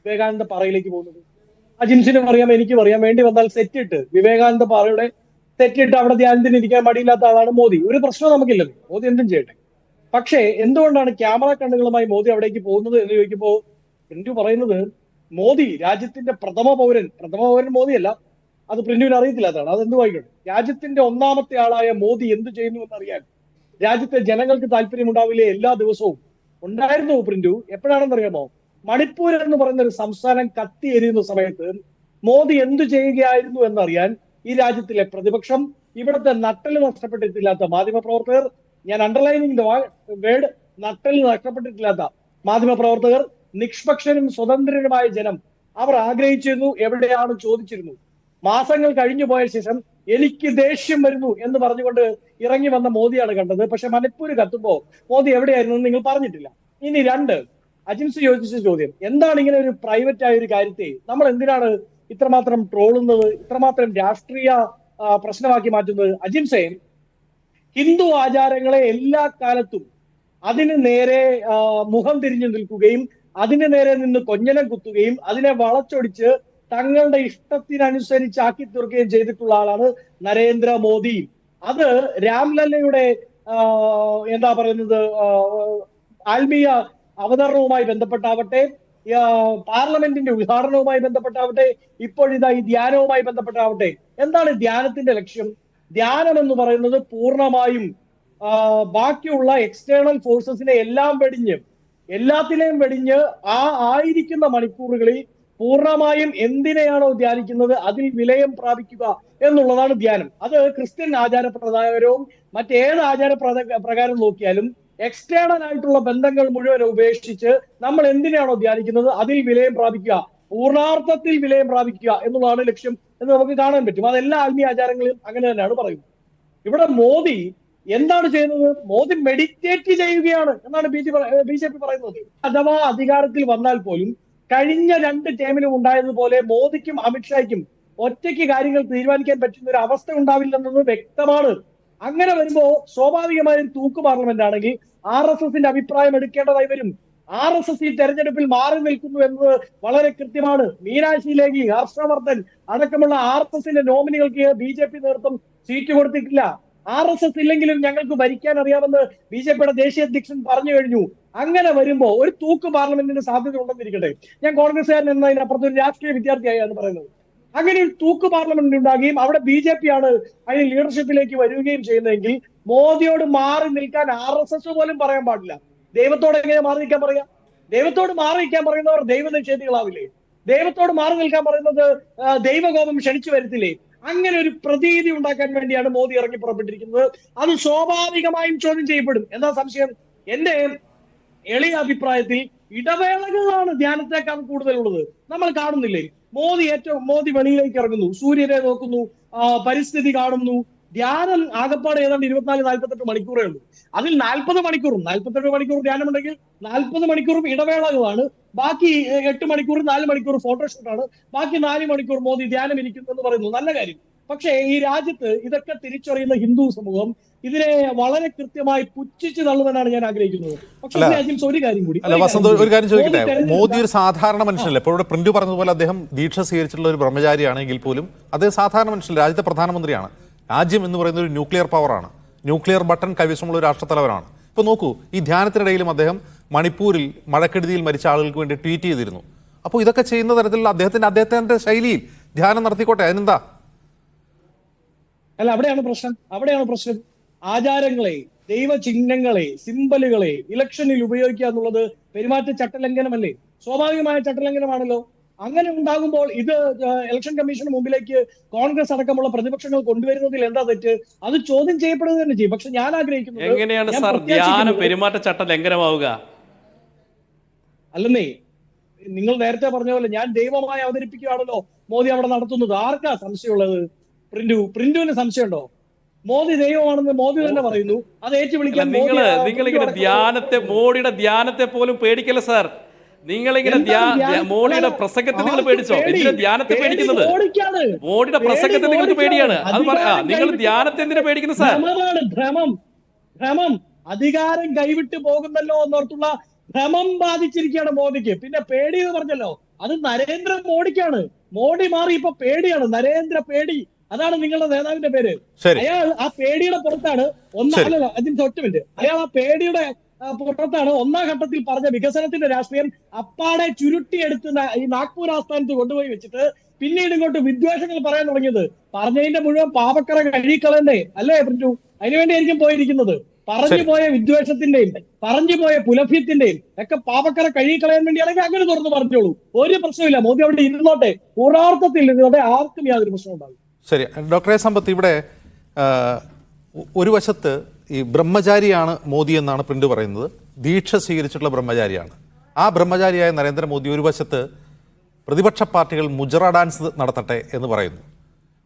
വിവേകാനന്ദ പാറയിലേക്ക് പോകുന്നത് അജിൻസിനും അറിയാം, എനിക്കും അറിയാം. വേണ്ടി വന്നാൽ സെറ്റിട്ട് വിവേകാനന്ദ പാറയുടെ സെറ്റിട്ട് അവിടെ ധ്യാനത്തിന് ഇരിക്കാൻ മടിയില്ലാത്ത ആളാണ് മോദി. ഒരു പ്രശ്നവും നമുക്കില്ലല്ലോ, മോദി എന്തും ചെയ്യട്ടെ. പക്ഷേ എന്തുകൊണ്ടാണ് ക്യാമറ കണ്ണുകളുമായി മോദി അവിടേക്ക് പോകുന്നത് എന്ന് ചോദിക്കുമ്പോൾ പ്രിന്റു പറയുന്നത്, മോദി രാജ്യത്തിന്റെ പ്രഥമ പൗരൻ മോദിയല്ല, അത് പ്രിന്റുവിന് അറിയത്തില്ലാത്തതാണ്. അതെന്ത് വായിക്കട്ടെ. രാജ്യത്തിന്റെ 1ാമത്തെ ആളായ മോദി എന്ത് ചെയ്യുന്നു എന്നറിയാൻ രാജ്യത്തെ ജനങ്ങൾക്ക് താല്പര്യമുണ്ടാവില്ലേ? എല്ലാ ദിവസവും ഉണ്ടായിരുന്നു പ്രിന്റു. എപ്പോഴാണെന്നറിയാമോ? മണിപ്പൂർ എന്ന് പറയുന്ന ഒരു സംസ്ഥാനം കത്തിയെരിയുന്ന സമയത്ത് മോദി എന്തു ചെയ്യുകയായിരുന്നു എന്നറിയാൻ ഈ രാജ്യത്തിലെ പ്രതിപക്ഷം, ഇവിടുത്തെ നട്ടല് നഷ്ടപ്പെട്ടിട്ടില്ലാത്ത മാധ്യമപ്രവർത്തകർ, ഞാൻ അണ്ടർലൈനിങ് വേർഡ് നട്ടല് നഷ്ടപ്പെട്ടിട്ടില്ലാത്ത മാധ്യമപ്രവർത്തകർ, നിഷ്പക്ഷരും സ്വതന്ത്രരുമായ ജനം അവർ ആഗ്രഹിച്ചിരുന്നു, എവിടെയാണ് ചോദിച്ചിരുന്നു. മാസങ്ങൾ കഴിഞ്ഞു പോയ ശേഷം എനിക്ക് ദേഷ്യം വരുന്നു എന്ന് പറഞ്ഞുകൊണ്ട് ഇറങ്ങി വന്ന മോദിയാണ് കണ്ടത്. പക്ഷെ മണിപ്പൂർ കത്തുമ്പോ മോദി എവിടെയായിരുന്നു എന്ന് നിങ്ങൾ പറഞ്ഞിട്ടില്ല. ഇനി രണ്ട്, അജിംസ് ചോദിച്ച ചോദ്യം, എന്താണ് ഇങ്ങനെ ഒരു പ്രൈവറ്റ് ആയ ഒരു കാര്യത്തെ നമ്മൾ എന്തിനാണ് ഇത്രമാത്രം ട്രോളുന്നത്, ഇത്രമാത്രം രാഷ്ട്രീയ പ്രശ്നമാക്കി മാറ്റുന്നത്? അജിംസെ, ഹിന്ദു ആചാരങ്ങളെ എല്ലാ കാലത്തും അതിന് നേരെ മുഖം തിരിഞ്ഞു നിൽക്കുകയും അതിന് നേരെ നിന്ന് കൊഞ്ഞനം കുത്തുകയും അതിനെ വളച്ചൊടിച്ച് തങ്ങളുടെ ഇഷ്ടത്തിനനുസരിച്ചാക്കി തീർക്കുകയും ചെയ്തിട്ടുള്ള ആളാണ് നരേന്ദ്രമോദി. അത് രാംലല്ലയുടെ എന്താ പറയുന്നത് ആത്മീയ അവതരണവുമായി ബന്ധപ്പെട്ടാവട്ടെ, പാർലമെന്റിന്റെ ഉദ്ഘാടനവുമായി ബന്ധപ്പെട്ടാവട്ടെ, ഇപ്പോഴിതാ ഈ ധ്യാനവുമായി ബന്ധപ്പെട്ടാവട്ടെ, എന്താണ് ധ്യാനത്തിന്റെ ലക്ഷ്യം? ധ്യാനം എന്ന് പറയുന്നത് പൂർണ്ണമായും ബാക്കിയുള്ള എക്സ്റ്റേണൽ ഫോഴ്സസിനെ എല്ലാത്തിനെയും വെടിഞ്ഞ് ആയിരിക്കുന്ന മണിക്കൂറുകളിൽ പൂർണ്ണമായും എന്തിനെയാണോ ധ്യാനിക്കുന്നത് അതിൽ വിലയം പ്രാപിക്കുക എന്നുള്ളതാണ് ധ്യാനം. അത് ക്രിസ്ത്യൻ ആചാരപ്രകാരവും മറ്റേത് പ്രകാരം നോക്കിയാലും എക്സ്റ്റേണൽ ആയിട്ടുള്ള ബന്ധങ്ങൾ മുഴുവൻ ഉപേക്ഷിച്ച് നമ്മൾ എന്തിനാണോ ധ്യാനിക്കുന്നത് അതിൽ വിലയം പ്രാപിക്കുക, പൂർണ്ണാർത്ഥത്തിൽ വിലയം പ്രാപിക്കുക എന്നുള്ളതാണ് ലക്ഷ്യം എന്ന് നമുക്ക് കാണാൻ പറ്റും. അതെല്ലാ ആത്മീയ ആചാരങ്ങളിലും അങ്ങനെ തന്നെയാണ് പറയുന്നത്. ഇവിടെ മോദി എന്താണ് ചെയ്യുന്നത്? മോദി മെഡിറ്റേറ്റ് ചെയ്യുകയാണ് എന്നാണ് ബി ജെ പി പറയുന്നത്. അഥവാ അധികാരത്തിൽ വന്നാൽ പോലും കഴിഞ്ഞ 2 ടേമിലും ഉണ്ടായതുപോലെ മോദിക്കും അമിത്ഷായ്ക്കും ഒറ്റയ്ക്ക് കാര്യങ്ങൾ തീരുമാനിക്കാൻ പറ്റുന്ന ഒരു അവസ്ഥ ഉണ്ടാവില്ലെന്നത് വ്യക്തമാണ്. അങ്ങനെ വരുമ്പോ സ്വാഭാവികമായും തൂക്ക് പാർലമെന്റ് ആണെങ്കിൽ RSSന്റെ അഭിപ്രായം എടുക്കേണ്ടതായി വരും. RSS ഈ തെരഞ്ഞെടുപ്പിൽ മാറി നിൽക്കുന്നു എന്നത് വളരെ കൃത്യമാണ്. മീനാക്ഷി ലേഖി, ഹർഷവർദ്ധൻ അടക്കമുള്ള RSSന്റെ നോമിനികൾക്ക് BJP നേതൃത്വം സീറ്റ് കൊടുത്തിട്ടില്ല. RSS ഇല്ലെങ്കിലും ഞങ്ങൾക്ക് ഭരിക്കാൻ അറിയാമെന്ന് BJPയുടെ ദേശീയ അധ്യക്ഷൻ പറഞ്ഞു കഴിഞ്ഞു. അങ്ങനെ വരുമ്പോ ഒരു തൂക്ക് പാർലമെന്റിന് സാധ്യത ഉണ്ടെന്നിരിക്കട്ടെ, ഞാൻ കോൺഗ്രസ്സുകാരൻ എന്നതിനപ്പുറത്ത് ഒരു രാഷ്ട്രീയ വിദ്യാർത്ഥിയായാണ് പറയുന്നത്. അങ്ങനെ ഒരു തൂക്ക് പാർലമെന്റ് ഉണ്ടാകുകയും അവിടെ BJP ആണ് അതിന് ലീഡർഷിപ്പിലേക്ക് വരികയും ചെയ്യുന്നതെങ്കിൽ മോദിയോട് മാറി നിൽക്കാൻ RSS പോലും പറയാൻ പാടില്ല. ദൈവത്തോട് എങ്ങനെ മാറി നിൽക്കാൻ പറയാം? ദൈവത്തോട് മാറി നിൽക്കാൻ പറയുന്നവർ ദൈവനിഷേധികളാവില്ലേ? ദൈവത്തോട് മാറി നിൽക്കാൻ പറയുന്നത് ദൈവകോപം ക്ഷണിച്ചു വരുത്തില്ലേ? അങ്ങനെ ഒരു പ്രതീതി ഉണ്ടാക്കാൻ വേണ്ടിയാണ് മോദി ഇറങ്ങി പുറപ്പെട്ടിരിക്കുന്നത്. അത് സ്വാഭാവികമായും ചോദ്യം ചെയ്യപ്പെടും. എന്താ സംശയം? എന്റെ എളിയ അഭിപ്രായത്തിൽ ഇടവേളകളാണ് ധ്യാനത്തെക്കാൾ കൂടുതലുള്ളത്. നമ്മൾ കാണുന്നില്ലേ, മോദി വെളിയിലേക്ക് ഇറങ്ങുന്നു, സൂര്യനെ നോക്കുന്നു, പരിസ്ഥിതി കാണുന്നു. ധ്യാനം ആകപ്പാട് ഏതാണ്ട് 24-48 മണിക്കൂറേ ഉള്ളൂ. അതിൽ 40 മണിക്കൂറും 48 മണിക്കൂർ ധ്യാനമുണ്ടെങ്കിൽ 40 മണിക്കൂറും ഇടവേളകളാണ്. ബാക്കി 8 മണിക്കൂർ 4 മണിക്കൂർ ഫോട്ടോഷൂട്ടാണ്. ബാക്കി 4 മണിക്കൂർ മോദി ധ്യാനം ഇരിക്കുന്നു എന്ന് പറയുന്നു. നല്ല കാര്യം. പക്ഷേ ഈ രാജ്യത്ത് ഇതൊക്കെ തിരിച്ചറിയുന്ന ഹിന്ദു സമൂഹം ഇതിനെ വളരെ കൃത്യമായി പുച്ഛിച്ച് തള്ളുമെന്നാണ് ഞാൻ ആഗ്രഹിക്കുന്നത്. പക്ഷേ ഒരു കാര്യം കൂടി, ഒരു കാര്യം ചോദിക്കട്ടെ, മോദി ഒരു സാധാരണ മനുഷ്യനല്ല. ഇപ്പോൾ ഇവിടെ പ്രിന്റ് പറഞ്ഞതുപോലെ അദ്ദേഹം ദീക്ഷ സ്വീകരിച്ചിട്ടുള്ള ഒരു ബ്രഹ്മചാരിയാണെങ്കിൽ പോലും അദ്ദേഹം സാധാരണ മനുഷ്യൻ, രാജ്യത്തെ പ്രധാനമന്ത്രിയാണ്. രാജ്യം എന്ന് പറയുന്നത് ഒരു ന്യൂക്ലിയർ പവറാണ്, ന്യൂക്ലിയർ ബട്ടൺ കൈവശമുള്ള ഒരു രാഷ്ട്രത്തലവനാണ്. ഇപ്പോൾ നോക്കൂ, ഈ ധ്യാനത്തിനിടയിലും അദ്ദേഹം മണിപ്പൂരിൽ മഴക്കെടുതിയിൽ മരിച്ച ആളുകൾക്ക് വേണ്ടി ട്വീറ്റ് ചെയ്തിരുന്നു. അപ്പോൾ ഇതൊക്കെ ചെയ്യുന്ന തരത്തിലുള്ള അദ്ദേഹത്തിന്റെ ശൈലിയിൽ ധ്യാനം നടത്തിക്കോട്ടെ, അതിനെന്താ? അല്ല, അവിടെയാണ് പ്രശ്നം. ആചാരങ്ങളെ, ദൈവചിഹ്നങ്ങളെ, സിംബലുകളെ ഇലക്ഷനിൽ ഉപയോഗിക്കുക എന്നുള്ളത് പെരുമാറ്റ ചട്ടലംഘനമല്ലേ? സ്വാഭാവികമായ ചട്ടലംഘനമാണല്ലോ. അങ്ങനെ ഉണ്ടാകുമ്പോൾ ഇത് ഇലക്ഷൻ കമ്മീഷന് മുമ്പിലേക്ക് കോൺഗ്രസ് അടക്കമുള്ള പ്രതിപക്ഷങ്ങൾ കൊണ്ടുവരുന്നതിൽ എന്താ തെറ്റ്? അത് ചോദ്യം ചെയ്യപ്പെടുക തന്നെ ചെയ്യും. പക്ഷെ ഞാൻ ആഗ്രഹിക്കുന്നത് എങ്ങനെയാണ് സാർ ധ്യാനം പെരുമാറ്റച്ചട്ട ലംഘനമാവുക? അല്ലെന്നേ, നിങ്ങൾ നേരത്തെ പറഞ്ഞ പോലെ ഞാൻ ദൈവമായി അവതരിപ്പിക്കുകയാണല്ലോ മോദി അവിടെ നടത്തുന്നത്. ആർക്കാ സംശയമുള്ളത്? പ്രിന്റുവിന് സംശയമുണ്ടോ? മോദി ദൈവമാണെന്ന് മോദി തന്നെ പറയുന്നു. അത് ഏറ്റുവിളിക്കാൻ നിങ്ങളിങ്ങനെ മോഡിയുടെ ധ്യാനത്തെ പോലും പേടിക്കല്ല സാർ. നിങ്ങളിങ്ങനെ മോഡിയുടെ പ്രസംഗത്തെ നിങ്ങൾ പേടിച്ചോ? എന്തിനാ ധ്യാനത്തെ പേടിക്കുന്നത്? മോഡിയുടെ പ്രസംഗത്തെ നിങ്ങൾക്ക് പേടിയാണ്. അത് നിങ്ങൾ ധ്യാനത്തെ എന്തിനാ പേടിക്കുന്നത് സാർ? ഭ്രമം അധികാരം കൈവിട്ട് പോകുന്നല്ലോ എന്നോർത്തുള്ള ഭ്രമം ബാധിച്ചിരിക്കുകയാണ് മോദിക്ക്. പിന്നെ പേടി എന്ന് പറഞ്ഞല്ലോ, അത് നരേന്ദ്ര മോഡിക്കാണ്. മോഡി മാറി ഇപ്പൊ പേടിയാണ്, നരേന്ദ്ര പേടി. അതാണ് നിങ്ങളുടെ നേതാവിന്റെ പേര്. അയാൾ ആ പേടിയുടെ പുറത്താണ് അയാൾ ആ പേടിയുടെ പുറത്താണ് ഒന്നാം ഘട്ടത്തിൽ പറഞ്ഞ വികസനത്തിന്റെ രാഷ്ട്രീയം അപ്പാടെ ചുരുട്ടിയെടുത്ത് ഈ നാഗ്പൂർ ആസ്ഥാനത്ത് കൊണ്ടുപോയി വെച്ചിട്ട് പിന്നീട് ഇങ്ങോട്ട് വിദ്വേഷങ്ങൾ പറയാൻ തുടങ്ങിയത്. പറഞ്ഞതിന്റെ മുഴുവൻ പാപക്കറ കഴുകിക്കളയണ്ടേ അല്ലേ പ്രിന്റു? അതിനുവേണ്ടിയായിരിക്കും പോയിരിക്കുന്നത്. പറഞ്ഞു പോയ വിദ്വേഷത്തിന്റെയും പറഞ്ഞു പോയ പുലഭ്യത്തിന്റെയും ഒക്കെ പാപക്കറ കഴുകിക്കളയാൻ വേണ്ടിയാണെങ്കിൽ അങ്ങനെ തുറന്ന് പറഞ്ഞോളൂ, ഒരു പ്രശ്നമില്ല. മോദി അവിടെ ഇരുന്നോട്ടെ, പൂർണ്ണാർത്ഥത്തിൽ ഇരുന്നോട്ടെ, ആർക്കും യാതൊരു പ്രശ്നം ഉണ്ടാകും. ശരി, ഡോക്ടർ സമ്പത്ത്, ഇവിടെ ഒരു വശത്ത് ഈ ബ്രഹ്മചാരിയാണ് മോദി എന്നാണ് പ്രിന്റ് പറയുന്നത്, ദീക്ഷ സ്വീകരിച്ചിട്ടുള്ള ബ്രഹ്മചാരിയാണ്. ആ ബ്രഹ്മചാരിയായ നരേന്ദ്രമോദി ഒരു വശത്ത് പ്രതിപക്ഷ പാർട്ടികൾ മുജറ ഡാൻസ് നടത്തട്ടെ എന്ന് പറയുന്നു,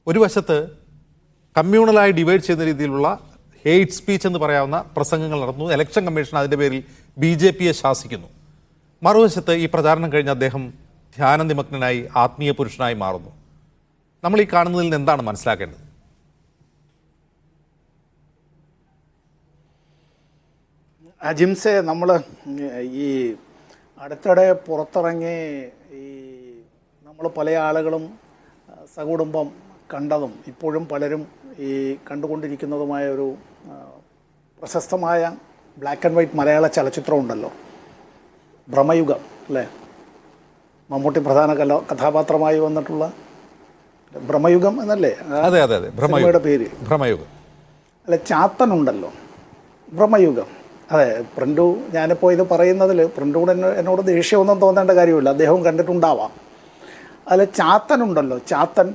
ഒരു വശത്ത് കമ്മ്യൂണലായി ഡിവൈഡ് ചെയ്യുന്ന രീതിയിലുള്ള ഹെയ്റ്റ് സ്പീച്ച് എന്ന് പറയാവുന്ന പ്രസംഗങ്ങൾ നടന്നു. ഇലക്ഷൻ കമ്മീഷൻ അതിൻ്റെ പേരിൽ BJPയെ ശാസിക്കുന്നു. മറുവശത്ത് ഈ പ്രചാരണം കഴിഞ്ഞ് അദ്ദേഹം ധ്യാനനിമഗ്നനായി ആത്മീയ പുരുഷനായി മാറുന്നു. നമ്മൾ ഈ കാണുന്നതിൽ നിന്ന് എന്താണ് മനസ്സിലാക്കേണ്ടത്? അജിംസെ, നമ്മൾ ഈ അടുത്തിടെ പുറത്തിറങ്ങി ഈ നമ്മൾ പല ആളുകളും സകുടുംബം കണ്ടതും ഇപ്പോഴും പലരും ഈ കണ്ടുകൊണ്ടിരിക്കുന്നതുമായ ഒരു പ്രശസ്തമായ ബ്ലാക്ക് ആൻഡ് വൈറ്റ് മലയാള ചലച്ചിത്രം ഉണ്ടല്ലോ, ഭ്രമയുഗം അല്ലേ? മമ്മൂട്ടി പ്രധാന കഥാപാത്രമായി വന്നിട്ടുള്ള ഭ്രമയുഗം എന്നല്ലേ അതെ അതെ അതെ സിനിമയുടെ പേര്? ഭ്രമയുഗം അല്ല, ചാത്തനുണ്ടല്ലോ, ഭ്രമയുഗം. അതെ, പ്രിൻറ്റു, ഞാനിപ്പോൾ ഇത് പറയുന്നതിൽ പ്രിൻറ്റൂടെ എന്നോട് ദേഷ്യമൊന്നും തോന്നേണ്ട കാര്യമില്ല, അദ്ദേഹവും കണ്ടിട്ടുണ്ടാവാം. അതിൽ ചാത്തനുണ്ടല്ലോ, ചാത്തൻ.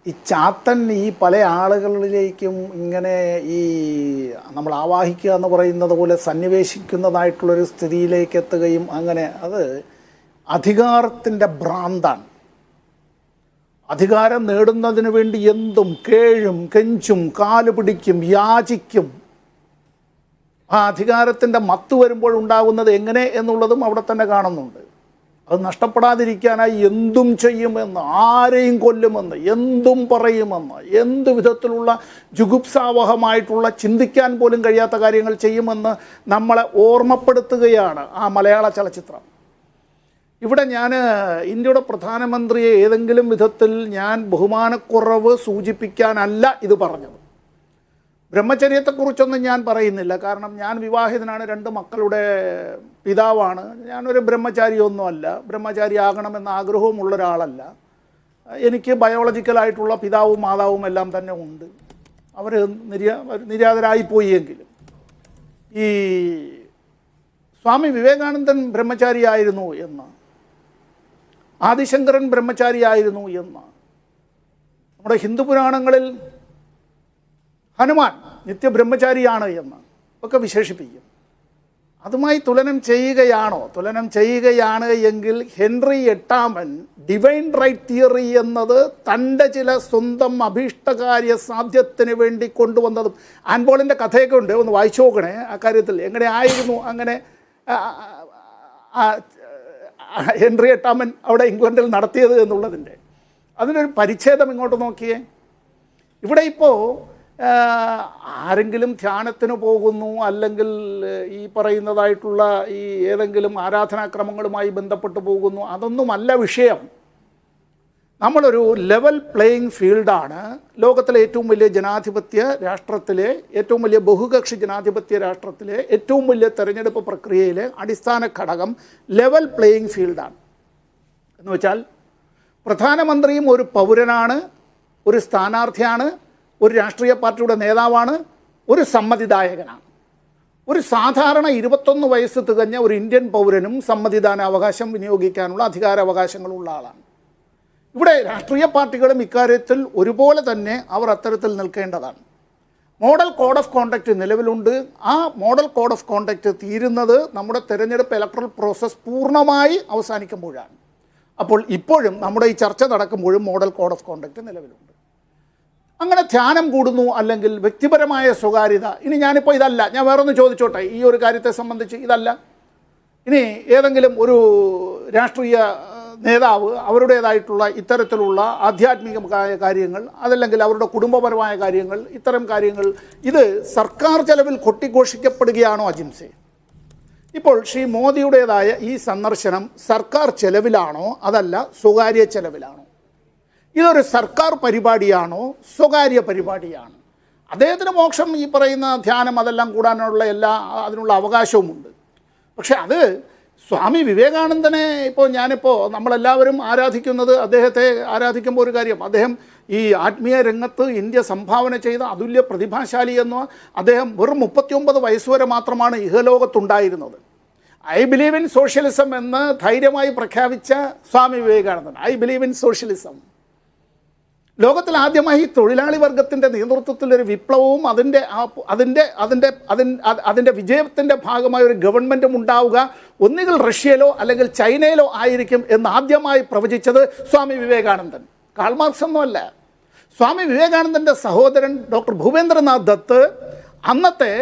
ഈ ചാത്തൻ ഈ പല ആളുകളിലേക്കും ഇങ്ങനെ ഈ നമ്മൾ ആവാഹിക്കുക എന്ന് പറയുന്നത് പോലെ സന്നിവേശിക്കുന്നതായിട്ടുള്ളൊരു സ്ഥിതിയിലേക്ക് എത്തുകയും അങ്ങനെ അത് അധികാരത്തിൻ്റെ ഭ്രാന്താണ്. അധികാരം നേടുന്നതിന് വേണ്ടി എന്തും കേഴും കെഞ്ചും കാല് പിടിക്കും, യാചിക്കും. ആ അധികാരത്തിൻ്റെ മത്ത് വരുമ്പോൾ ഉണ്ടാകുന്നത് എങ്ങനെ എന്നുള്ളതും അവിടെ തന്നെ കാണുന്നുണ്ട്. അത് നഷ്ടപ്പെടാതിരിക്കാനായി എന്തും ചെയ്യുമെന്ന്, ആരെയും കൊല്ലുമെന്ന്, എന്തും പറയുമെന്ന്, എന്ത് വിധത്തിലുള്ള ജുഗുപ്സാവഹമായിട്ടുള്ള ചിന്തിക്കാൻ പോലും കഴിയാത്ത കാര്യങ്ങൾ ചെയ്യുമെന്ന് നമ്മളെ ഓർമ്മപ്പെടുത്തുകയാണ് ആ മലയാള ചലച്ചിത്രം. ഇവിടെ ഞാൻ ഇന്ത്യയുടെ പ്രധാനമന്ത്രിയെ ഏതെങ്കിലും വിധത്തിൽ ഞാൻ ബഹുമാനക്കുറവ് സൂചിപ്പിക്കാനല്ല ഇത് പറഞ്ഞത്. ബ്രഹ്മചര്യത്തെക്കുറിച്ചൊന്നും ഞാൻ പറയുന്നില്ല, കാരണം ഞാൻ വിവാഹിതനാണ്, 2 മക്കളുടെ പിതാവാണ്. ഞാനൊരു ബ്രഹ്മചാരിയൊന്നുമല്ല, ബ്രഹ്മചാരി ആകണമെന്ന ആഗ്രഹവുമുള്ള ഒരാളല്ല. എനിക്ക് ബയോളജിക്കലായിട്ടുള്ള പിതാവും മാതാവും എല്ലാം തന്നെ ഉണ്ട്. അവർ നിര്യാതരായിപ്പോയി. എങ്കിലും ഈ സ്വാമി വിവേകാനന്ദൻ ബ്രഹ്മചാരിയായിരുന്നു എന്ന്, ആദിശങ്കരൻ ബ്രഹ്മചാരിയായിരുന്നു എന്ന്, നമ്മുടെ ഹിന്ദു പുരാണങ്ങളിൽ ഹനുമാൻ നിത്യബ്രഹ്മചാരിയാണ് എന്ന് ഒക്കെ വിശേഷിപ്പിക്കും. അതുമായി തുലനം ചെയ്യുകയാണ് എങ്കിൽ ഹെൻറി 8 ഡിവൈൻ റൈറ്റ് തിയറി എന്നത് തൻ്റെ ചില സ്വന്തം അഭീഷ്ടകാര്യ സാധ്യത്തിന് വേണ്ടി കൊണ്ടുവന്നതും, ആൻബോളിൻ്റെ കഥയൊക്കെ ഉണ്ട്, ഒന്ന് വായിച്ചു നോക്കണേ ആ കാര്യത്തിൽ. എങ്ങനെ ആയിരുന്നു അങ്ങനെ ഹെൻറി 8 അവിടെ ഇംഗ്ലണ്ടിൽ നടത്തിയത് എന്നുള്ളതിൻ്റെ അതിനൊരു പരിച്ഛേദം ഇങ്ങോട്ട് നോക്കിയേ. ഇവിടെ ഇപ്പോൾ ആരെങ്കിലും ധ്യാനത്തിന് പോകുന്നു, അല്ലെങ്കിൽ ഈ പറയുന്നതായിട്ടുള്ള ഈ ഏതെങ്കിലും ആരാധനാക്രമങ്ങളുമായി ബന്ധപ്പെട്ട് പോകുന്നു, അതൊന്നുമല്ല വിഷയം. നമ്മളൊരു ലെവൽ പ്ലേയിങ് ഫീൽഡാണ്. ലോകത്തിലെ ഏറ്റവും വലിയ ജനാധിപത്യ രാഷ്ട്രത്തിലെ, ഏറ്റവും വലിയ ബഹുകക്ഷി ജനാധിപത്യ രാഷ്ട്രത്തിലെ ഏറ്റവും വലിയ തെരഞ്ഞെടുപ്പ് പ്രക്രിയയിലെ അടിസ്ഥാന ഘടകം ലെവൽ പ്ലേയിങ് ഫീൽഡാണ്. എന്ന് വെച്ചാൽ പ്രധാനമന്ത്രിയും ഒരു പൗരനാണ്, ഒരു സ്ഥാനാർത്ഥിയാണ്, ഒരു രാഷ്ട്രീയ പാർട്ടിയുടെ നേതാവാണ്, ഒരു സമ്മതിദായകനാണ്. ഒരു സാധാരണ 21 വയസ്സ് തികഞ്ഞ ഒരു ഇന്ത്യൻ പൗരനും സമ്മതിദാന അവകാശം വിനിയോഗിക്കാനുള്ള അധികാരാവകാശങ്ങളുള്ള ആളാണ്. ഇവിടെ രാഷ്ട്രീയ പാർട്ടികളും ഇക്കാര്യത്തിൽ ഒരുപോലെ തന്നെ അവർ അത്തരത്തിൽ നിൽക്കേണ്ടതാണ്. മോഡൽ കോഡ് ഓഫ് കോണ്ടക്റ്റ് നിലവിലുണ്ട്. ആ മോഡൽ കോഡ് ഓഫ് കോണ്ടക്റ്റ് തീരുന്നത് നമ്മുടെ തെരഞ്ഞെടുപ്പ് ഇലക്ട്രൽ പ്രോസസ്സ് പൂർണ്ണമായി അവസാനിക്കുമ്പോഴാണ്. അപ്പോൾ ഇപ്പോഴും നമ്മുടെ ഈ ചർച്ച നടക്കുമ്പോഴും മോഡൽ കോഡ് ഓഫ് കോണ്ടക്റ്റ് നിലവിലുണ്ട്. അങ്ങനെ ധ്യാനം കൂടുന്നു, അല്ലെങ്കിൽ വ്യക്തിപരമായ സ്വകാര്യത. ഇനി ഞാനിപ്പോൾ ഇതല്ല, ഞാൻ വേറൊന്ന് ചോദിച്ചോട്ടെ ഈ ഒരു കാര്യത്തെ സംബന്ധിച്ച്. ഇതല്ല, ഇനി ഏതെങ്കിലും ഒരു രാഷ്ട്രീയ നേതാവ് അവരുടേതായിട്ടുള്ള ഇത്തരത്തിലുള്ള ആധ്യാത്മികമായ കാര്യങ്ങൾ, അതല്ലെങ്കിൽ അവരുടെ കുടുംബപരമായ കാര്യങ്ങൾ, ഇത്തരം കാര്യങ്ങൾ ഇത് സർക്കാർ ചെലവിൽ കൊട്ടിഘോഷിക്കപ്പെടുകയാണോ അജിംസെ? ഇപ്പോൾ ശ്രീ മോദിയുടേതായ ഈ സന്ദർശനം സർക്കാർ ചെലവിലാണോ അതല്ല സ്വകാര്യ ചെലവിലാണോ? ഇതൊരു സർക്കാർ പരിപാടിയാണോ സ്വകാര്യ പരിപാടിയാണ്? അദ്ദേഹത്തിന് മോക്ഷം, ഈ പറയുന്ന ധ്യാനം, അതെല്ലാം കൂടാനുള്ള അതിനുള്ള അവകാശവുമുണ്ട്. പക്ഷെ അത് സ്വാമി വിവേകാനന്ദനെ ഞാനിപ്പോൾ നമ്മളെല്ലാവരും ആരാധിക്കുന്നത്, അദ്ദേഹത്തെ ആരാധിക്കുമ്പോൾ ഒരു കാര്യം, അദ്ദേഹം ഈ ആത്മീയ രംഗത്ത് ഇന്ത്യ സംഭാവന ചെയ്ത അതുല്യ പ്രതിഭാശാലി എന്നോ, അദ്ദേഹം വെറും 39 വയസ്സുവരെ മാത്രമാണ് ഇഹലോകത്തുണ്ടായിരുന്നത്. ഐ ബിലീവ് ഇൻ സോഷ്യലിസം എന്ന് ധൈര്യമായി പ്രഖ്യാപിച്ച സ്വാമി വിവേകാനന്ദൻ, ഐ ബിലീവ് ഇൻ സോഷ്യലിസം. ലോകത്തിൽ ആദ്യമായി തൊഴിലാളി വർഗത്തിൻ്റെ നേതൃത്വത്തിലൊരു വിപ്ലവവും അതിൻ്റെ വിജയത്തിൻ്റെ ഭാഗമായ ഒരു ഗവൺമെൻറ്റും ഉണ്ടാവുക ഒന്നുകിൽ റഷ്യയിലോ അല്ലെങ്കിൽ ചൈനയിലോ ആയിരിക്കും എന്ന് ആദ്യമായി പ്രവചിച്ചത് സ്വാമി വിവേകാനന്ദൻ. കാൾ മാർക്സ് ഒന്നുമല്ല. സ്വാമി വിവേകാനന്ദൻ്റെ സഹോദരൻ ഡോക്ടർ ഭൂപേന്ദ്രനാഥ് ദത്ത് അന്നത്തെ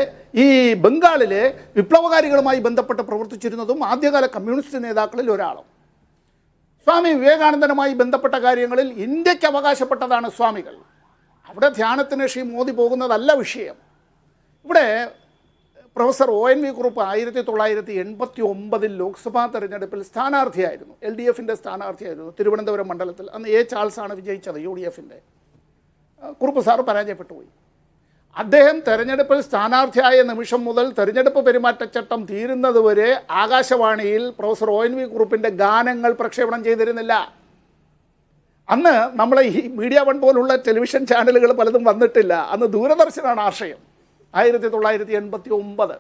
ഈ ബംഗാളിലെ വിപ്ലവകാരികളുമായി ബന്ധപ്പെട്ട് പ്രവർത്തിച്ചിരുന്നതും ആദ്യകാല കമ്മ്യൂണിസ്റ്റ് നേതാക്കളിൽ ഒരാളും. സ്വാമി വിവേകാനന്ദനുമായി ബന്ധപ്പെട്ട കാര്യങ്ങളിൽ ഇന്ത്യക്ക് അവകാശപ്പെട്ടതാണ് സ്വാമികൾ. അവിടെ ധ്യാനത്തിന് ശ്രീ മോദി പോകുന്നതല്ല വിഷയം. ഇവിടെ പ്രൊഫസർ ONV കുറുപ്പ് 1989 ലോക്സഭാ തെരഞ്ഞെടുപ്പിൽ സ്ഥാനാർത്ഥിയായിരുന്നു. LDFിൻ്റെ സ്ഥാനാർത്ഥിയായിരുന്നു തിരുവനന്തപുരം മണ്ഡലത്തിൽ. അന്ന് A ചാൾസാണ് വിജയിച്ചത് UDFിൻ്റെ. കുറുപ്പ് സാറ് പരാജയപ്പെട്ടു പോയി. അദ്ദേഹം തെരഞ്ഞെടുപ്പിൽ സ്ഥാനാർത്ഥിയായ നിമിഷം മുതൽ തെരഞ്ഞെടുപ്പ് പെരുമാറ്റച്ചട്ടം തീരുന്നതുവരെ ആകാശവാണിയിൽ പ്രൊഫസർ ONV കുറുപ്പിൻ്റെ ഗാനങ്ങൾ പ്രക്ഷേപണം ചെയ്തിരുന്നില്ല. അന്ന് നമ്മളെ ഈ മീഡിയ വൺ പോലുള്ള ടെലിവിഷൻ ചാനലുകൾ പലതും വന്നിട്ടില്ല. അന്ന് ദൂരദർശനാണ് ആശയം. 1989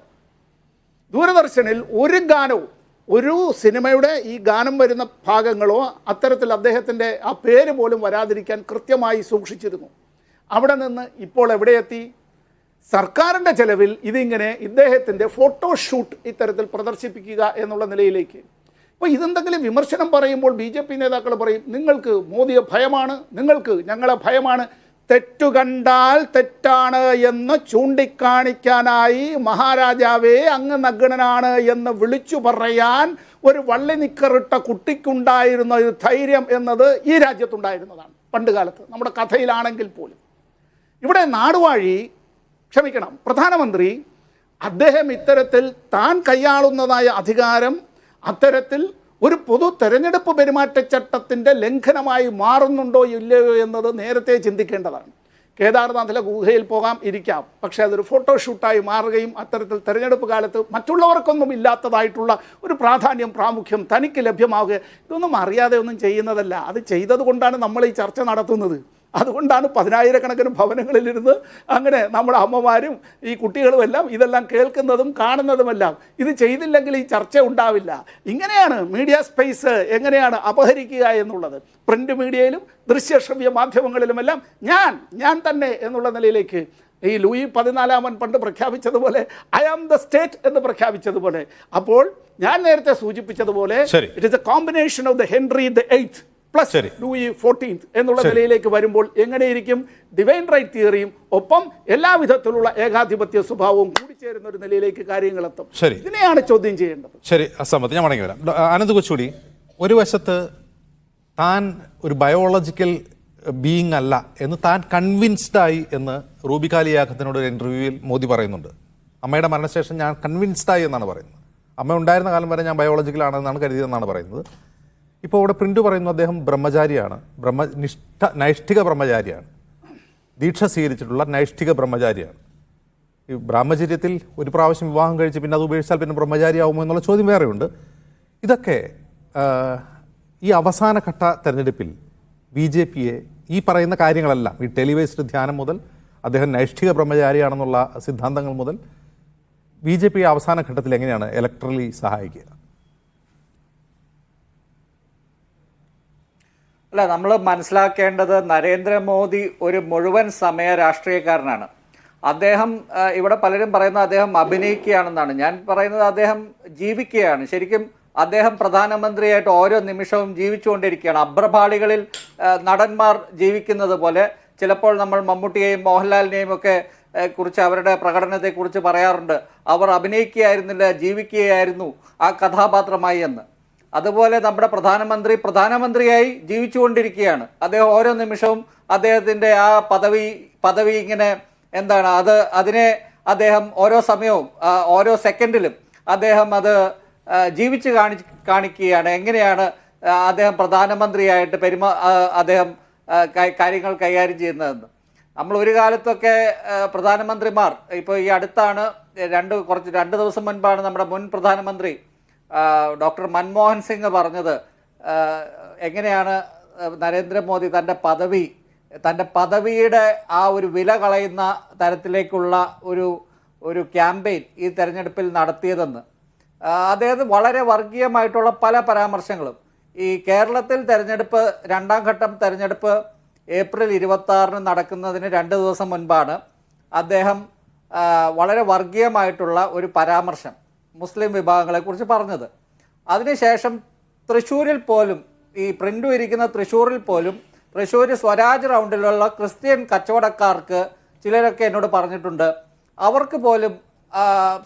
ദൂരദർശനിൽ ഒരു ഗാനവും ഒരു സിനിമയുടെ ഈ ഗാനം വരുന്ന ഭാഗങ്ങളോ അത്തരത്തിൽ അദ്ദേഹത്തിൻ്റെ ആ പേര് പോലും വരാതിരിക്കാൻ കൃത്യമായി സൂക്ഷിച്ചിരുന്നു. അവിടെ നിന്ന് ഇപ്പോൾ എവിടെയെത്തി? സർക്കാരിൻ്റെ ചെലവിൽ ഇതിങ്ങനെ ഇദ്ദേഹത്തിൻ്റെ ഫോട്ടോഷൂട്ട് ഇത്തരത്തിൽ പ്രദർശിപ്പിക്കുക എന്നുള്ള നിലയിലേക്ക്. അപ്പോൾ ഇതെന്തെങ്കിലും വിമർശനം പറയുമ്പോൾ BJP നേതാക്കൾ പറയും, നിങ്ങൾക്ക് മോദിയെ ഭയമാണ്, നിങ്ങൾക്ക് ഞങ്ങളെ ഭയമാണ്. തെറ്റുകണ്ടാൽ തെറ്റാണ് എന്ന് ചൂണ്ടിക്കാണിക്കാനായി മഹാരാജാവേ അങ്ങ് നഗ്നനാണ് എന്ന് വിളിച്ചു പറയാൻ ഒരു വള്ളി നിക്കറിട്ട കുട്ടിക്കുണ്ടായിരുന്ന ഒരു ധൈര്യം എന്നത് ഈ രാജ്യത്തുണ്ടായിരുന്നതാണ് പണ്ട് കാലത്ത്, നമ്മുടെ കഥയിലാണെങ്കിൽ പോലും. ഇവിടെ പ്രധാനമന്ത്രി അദ്ദേഹം ഇത്തരത്തിൽ താൻ കൈയാളുന്നതായ അധികാരം അത്തരത്തിൽ ഒരു പൊതു തെരഞ്ഞെടുപ്പ് പെരുമാറ്റച്ചട്ടത്തിൻ്റെ ലംഘനമായി മാറുന്നുണ്ടോ ഇല്ലയോ എന്നത് നേരത്തെ ചിന്തിക്കേണ്ടതാണ്. കേദാർനാഥിലെ ഗുഹയിൽ ഇരിക്കാം, പക്ഷേ അതൊരു ഫോട്ടോഷൂട്ടായി മാറുകയും അത്തരത്തിൽ തെരഞ്ഞെടുപ്പ് കാലത്ത് മറ്റുള്ളവർക്കൊന്നും ഇല്ലാത്തതായിട്ടുള്ള ഒരു പ്രാമുഖ്യം തനിക്ക് ലഭ്യമാവുക, ഇതൊന്നും അറിയാതെ ഒന്നും ചെയ്യുന്നതല്ല. അത് ചെയ്തത് കൊണ്ടാണ് നമ്മൾ ഈ ചർച്ച നടത്തുന്നത്. അതുകൊണ്ടാണ് 10,000-കണക്കിന് ഭവനങ്ങളിലിരുന്ന് അങ്ങനെ നമ്മുടെ അമ്മമാരും ഈ കുട്ടികളും എല്ലാം ഇതെല്ലാം കേൾക്കുന്നതും കാണുന്നതുമെല്ലാം. ഇത് ചെയ്തില്ലെങ്കിൽ ഈ ചർച്ച ഉണ്ടാവില്ല. ഇങ്ങനെയാണ് മീഡിയ സ്പേസ് എങ്ങനെയാണ് അപഹരിക്കുക എന്നുള്ളത്. പ്രിൻ്റ് മീഡിയയിലും ദൃശ്യശ്രവ്യ മാധ്യമങ്ങളിലുമെല്ലാം ഞാൻ തന്നെ എന്നുള്ള നിലയിലേക്ക് ഈ ലൂയി 14 പണ്ട് പ്രഖ്യാപിച്ചതുപോലെ ഐ ആം ദ സ്റ്റേറ്റ് എന്ന് പ്രഖ്യാപിച്ചതുപോലെ, അപ്പോൾ ഞാൻ നേരത്തെ സൂചിപ്പിച്ചതുപോലെ it is a combination of the Henry the 8th plus Louis 14th എന്നുള്ള നിലയിലേക്ക് വരുമ്പോൾ എങ്ങനെയിരിക്കും ഡിവൈൻ റൈറ്റ് തിയറിയും ഒപ്പം എല്ലാവിധത്തിലുള്ള ഏകാധിപത്യ സ്വഭാവവും കൂടിച്ചേരുന്ന ഒരു നിലയിലേക്ക് കാര്യങ്ങളെത്തും. ഇതിനെയാണ് ചോദ്യം ചെയ്യേണ്ടത്. ശരി, അസമ്മതി. ഞാൻ മടങ്ങി വരാം. ആനന്ദ് കൊച്ചുകൂടി, ഒരു വശത്ത് താൻ ഒരു ബയോളജിക്കൽ ബീയിങ് അല്ല എന്ന് താൻ കൺവിൻസ്ഡായി എന്ന് റൂബി കാലിയാഖത്തിനോട് ഒരു ഇൻ്റർവ്യൂവിൽ മോദി പറയുന്നുണ്ട്. അമ്മയുടെ മരണശേഷം ഞാൻ കൺവിൻസ്ഡായി എന്നാണ് പറയുന്നത്. അമ്മ ഉണ്ടായിരുന്ന കാലം വരെ ഞാൻ ബയോളജിക്കലാണെന്നാണ് കരുതിയതെന്നാണ് പറയുന്നത്. ഇപ്പോൾ ഇവിടെ പ്രിൻ്റ് പറയുന്നു അദ്ദേഹം ബ്രഹ്മചാരിയാണ്, നൈഷ്ഠിക ബ്രഹ്മചാരിയാണ്, ദീക്ഷ സ്വീകരിച്ചിട്ടുള്ള നൈഷ്ഠിക ബ്രഹ്മചാരിയാണ്. ഈ ബ്രഹ്മചര്യത്തിൽ ഒരു പ്രാവശ്യം വിവാഹം കഴിച്ച് പിന്നെ അത് ഉപേക്ഷിച്ചാൽ പിന്നെ ബ്രഹ്മചാരിയാവുമോ എന്നുള്ള ചോദ്യം വേറെയുണ്ട്. ഇതൊക്കെ ഈ അവസാനഘട്ട തെരഞ്ഞെടുപ്പിൽ BJPയെ ഈ പറയുന്ന കാര്യങ്ങളെല്ലാം, ഈ ടെലിവൈസ്ഡ് ധ്യാനം മുതൽ അദ്ദേഹം നൈഷ്ഠിക ബ്രഹ്മചാരിയാണെന്നുള്ള സിദ്ധാന്തങ്ങൾ മുതൽ BJP അവസാന ഘട്ടത്തിൽ എങ്ങനെയാണ് ഇലക്ട്രലി സഹായിക്കുക? അല്ല, നമ്മൾ മനസ്സിലാക്കേണ്ടത് നരേന്ദ്രമോദി ഒരു മുഴുവൻ സമയ രാഷ്ട്രീയക്കാരനാണ്. അദ്ദേഹം ഇവിടെ പലരും പറയുന്നത് അദ്ദേഹം അഭിനയിക്കുകയാണെന്നാണ്. ഞാൻ പറയുന്നത് അദ്ദേഹം ജീവിക്കുകയാണ്. ശരിക്കും അദ്ദേഹം പ്രധാനമന്ത്രിയായിട്ട് ഓരോ നിമിഷവും ജീവിച്ചുകൊണ്ടിരിക്കുകയാണ്. അഭ്രപാളികളിൽ നടന്മാർ ജീവിക്കുന്നത് പോലെ ചിലപ്പോൾ നമ്മൾ മമ്മൂട്ടിയെയും മോഹൻലാലിനെയും ഒക്കെ കുറിച്ച് അവരുടെ പ്രകടനത്തെക്കുറിച്ച് പറയാറുണ്ട്. അവർ അഭിനയിക്കുകയായിരുന്നില്ല, ജീവിക്കുകയായിരുന്നു ആ കഥാപാത്രമായി എന്ന്. അതുപോലെ നമ്മുടെ പ്രധാനമന്ത്രിയായി ജീവിച്ചുകൊണ്ടിരിക്കുകയാണ്. അദ്ദേഹം ഓരോ നിമിഷവും അദ്ദേഹത്തിൻ്റെ ആ പദവി ഇങ്ങനെ എന്താണ് അതിനെ അദ്ദേഹം ഓരോ സമയവും ഓരോ സെക്കൻഡിലും അദ്ദേഹം അത് ജീവിച്ച് കാണിക്കുകയാണ്. എങ്ങനെയാണ് അദ്ദേഹം പ്രധാനമന്ത്രിയായിട്ട് അദ്ദേഹം കാര്യങ്ങൾ കൈകാര്യം ചെയ്യുന്നതെന്ന്. നമ്മൾ ഒരു കാലത്തൊക്കെ പ്രധാനമന്ത്രിമാർ, ഇപ്പോൾ ഈ അടുത്താണ് 2 ദിവസം മുൻപാണ് നമ്മുടെ മുൻ പ്രധാനമന്ത്രി ഡോക്ടർ മൻമോഹൻ സിംഗ് പറഞ്ഞത് എങ്ങനെയാണ് നരേന്ദ്രമോദി തൻ്റെ പദവിയുടെ ആ ഒരു വില കളയുന്ന തരത്തിലേക്കുള്ള ഒരു ക്യാമ്പയിൻ ഈ തെരഞ്ഞെടുപ്പിൽ നടത്തിയതെന്ന്. അദ്ദേഹം വളരെ വർഗീയമായിട്ടുള്ള പല പരാമർശങ്ങളും. ഈ കേരളത്തിൽ തെരഞ്ഞെടുപ്പ് 2ാം ഘട്ടം തെരഞ്ഞെടുപ്പ് ഏപ്രിൽ 26 നടക്കുന്നതിന് 2 ദിവസം മുൻപാണ് അദ്ദേഹം വളരെ വർഗീയമായിട്ടുള്ള ഒരു പരാമർശം മുസ്ലിം വിഭാഗങ്ങളെക്കുറിച്ച് പറഞ്ഞത്. അതിനുശേഷം തൃശ്ശൂരിൽ പോലും, ഈ പ്രിൻ്റ് ഇരിക്കുന്ന തൃശ്ശൂരിൽ പോലും, തൃശ്ശൂർ സ്വരാജ് റൗണ്ടിലുള്ള ക്രിസ്ത്യൻ കച്ചവടക്കാർക്ക് ചിലരൊക്കെ എന്നോട് പറഞ്ഞിട്ടുണ്ട്, അവർക്ക് പോലും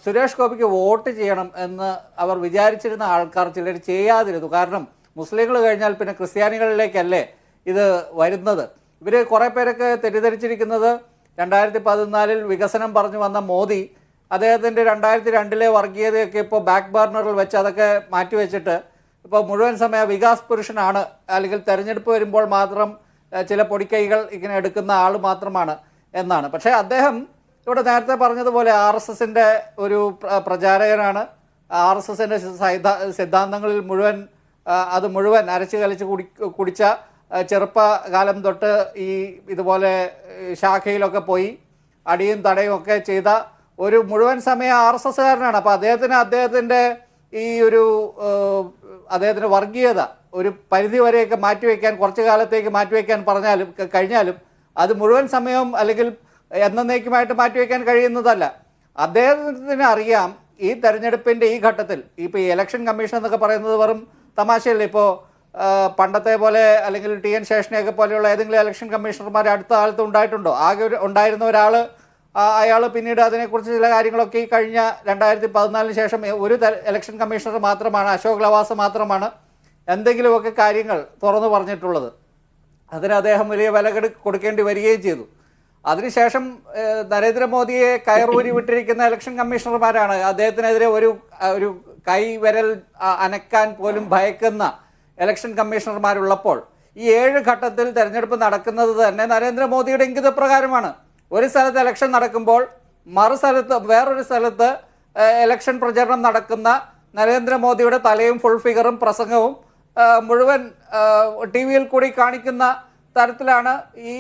സുരേഷ് ഗോപിക്ക് വോട്ട് ചെയ്യണം എന്ന് അവർ വിചാരിച്ചിരുന്ന ആൾക്കാർ ചിലർ ചെയ്യാതിരുന്നു. കാരണം മുസ്ലിങ്ങൾ കഴിഞ്ഞാൽ പിന്നെ ക്രിസ്ത്യാനികളിലേക്കല്ലേ ഇത് വരുന്നത്. ഇവർ കുറേ പേരൊക്കെ തെറ്റിദ്ധരിച്ചിരിക്കുന്നത് 2014 വികസനം പറഞ്ഞു വന്ന മോദി അദ്ദേഹത്തിൻ്റെ 2002 വർഗീയതയൊക്കെ ഇപ്പോൾ ബാക്ക് ബർണറിൽ വെച്ച് അതൊക്കെ മാറ്റിവെച്ചിട്ട് ഇപ്പോൾ മുഴുവൻ സമയ വികാസ് പുരുഷനാണ്, അല്ലെങ്കിൽ തെരഞ്ഞെടുപ്പ് വരുമ്പോൾ മാത്രം ചില പൊടിക്കൈകൾ ഇങ്ങനെ എടുക്കുന്ന ആൾ മാത്രമാണ് എന്നാണ്. പക്ഷേ അദ്ദേഹം ഇവിടെ നേരത്തെ പറഞ്ഞതുപോലെ RSSൻ്റെ ഒരു പ്രചാരകനാണ്. RSSൻ്റെ സിദ്ധാന്തങ്ങളിൽ മുഴുവൻ അരച്ച് കലിച്ച് കുടിച്ച, ചെറുപ്പകാലം തൊട്ട് ഈ ഇതുപോലെ ശാഖയിലൊക്കെ പോയി അടിയും തടയും ഒക്കെ ചെയ്ത ഒരു മുഴുവൻ സമയ RSSകാരനാണ്. അപ്പോൾ അദ്ദേഹത്തിൻ്റെ ഈ ഒരു അദ്ദേഹത്തിൻ്റെ വർഗീയത ഒരു പരിധി വരെയൊക്കെ മാറ്റിവെക്കാൻ, കുറച്ചു കാലത്തേക്ക് മാറ്റിവെക്കാൻ കഴിഞ്ഞാലും അത് മുഴുവൻ സമയവും അല്ലെങ്കിൽ എന്നേക്കുമായിട്ട് മാറ്റിവെക്കാൻ കഴിയുന്നതല്ല. അദ്ദേഹത്തിന് അറിയാം ഈ തെരഞ്ഞെടുപ്പിൻ്റെ ഈ ഘട്ടത്തിൽ ഇപ്പോൾ ഈ ഇലക്ഷൻ കമ്മീഷൻ എന്നൊക്കെ പറയുന്നത് വെറും തമാശയല്ലേ. ഇപ്പോൾ പണ്ടത്തെ പോലെ അല്ലെങ്കിൽ TN ശേഷനെയൊക്കെ പോലെയുള്ള ഏതെങ്കിലും ഇലക്ഷൻ കമ്മീഷണർമാർ അടുത്ത കാലത്ത് ഉണ്ടായിട്ടുണ്ടോ? ആകെ ഉണ്ടായിരുന്ന ഒരാൾ, അയാൾ പിന്നീട് അതിനെക്കുറിച്ച് ചില കാര്യങ്ങളൊക്കെ ഈ കഴിഞ്ഞ 2014 ശേഷം ഒരു ഇലക്ഷൻ കമ്മീഷണർ മാത്രമാണ്, അശോക് ലവാസ മാത്രമാണ് എന്തെങ്കിലുമൊക്കെ കാര്യങ്ങൾ തുറന്നു പറഞ്ഞിട്ടുള്ളത്. അതിന് അദ്ദേഹം വലിയ വില കൊടുക്കേണ്ടി വരികയും ചെയ്തു. അതിനുശേഷം നരേന്ദ്രമോദിയെ കയറൂരി വിട്ടിരിക്കുന്ന ഇലക്ഷൻ കമ്മീഷണർമാരാണ്. അദ്ദേഹത്തിനെതിരെ ഒരു കൈവിരൽ അനക്കാൻ പോലും ഭയക്കുന്ന ഇലക്ഷൻ കമ്മീഷണർമാരുള്ളപ്പോൾ ഈ 7 ഘട്ടത്തിൽ തെരഞ്ഞെടുപ്പ് നടക്കുന്നത് തന്നെ നരേന്ദ്രമോദിയുടെ ഇംഗിതപ്രകാരമാണ്. ഒരു സ്ഥലത്ത് ഇലക്ഷൻ നടക്കുമ്പോൾ വേറൊരു സ്ഥലത്ത് ഇലക്ഷൻ പ്രചരണം നടക്കുന്ന നരേന്ദ്രമോദിയുടെ തലയും ഫുൾ ഫിഗറും പ്രസംഗവും മുഴുവൻ TV-യിൽ കൂടി കാണിക്കുന്ന തരത്തിലാണ് ഈ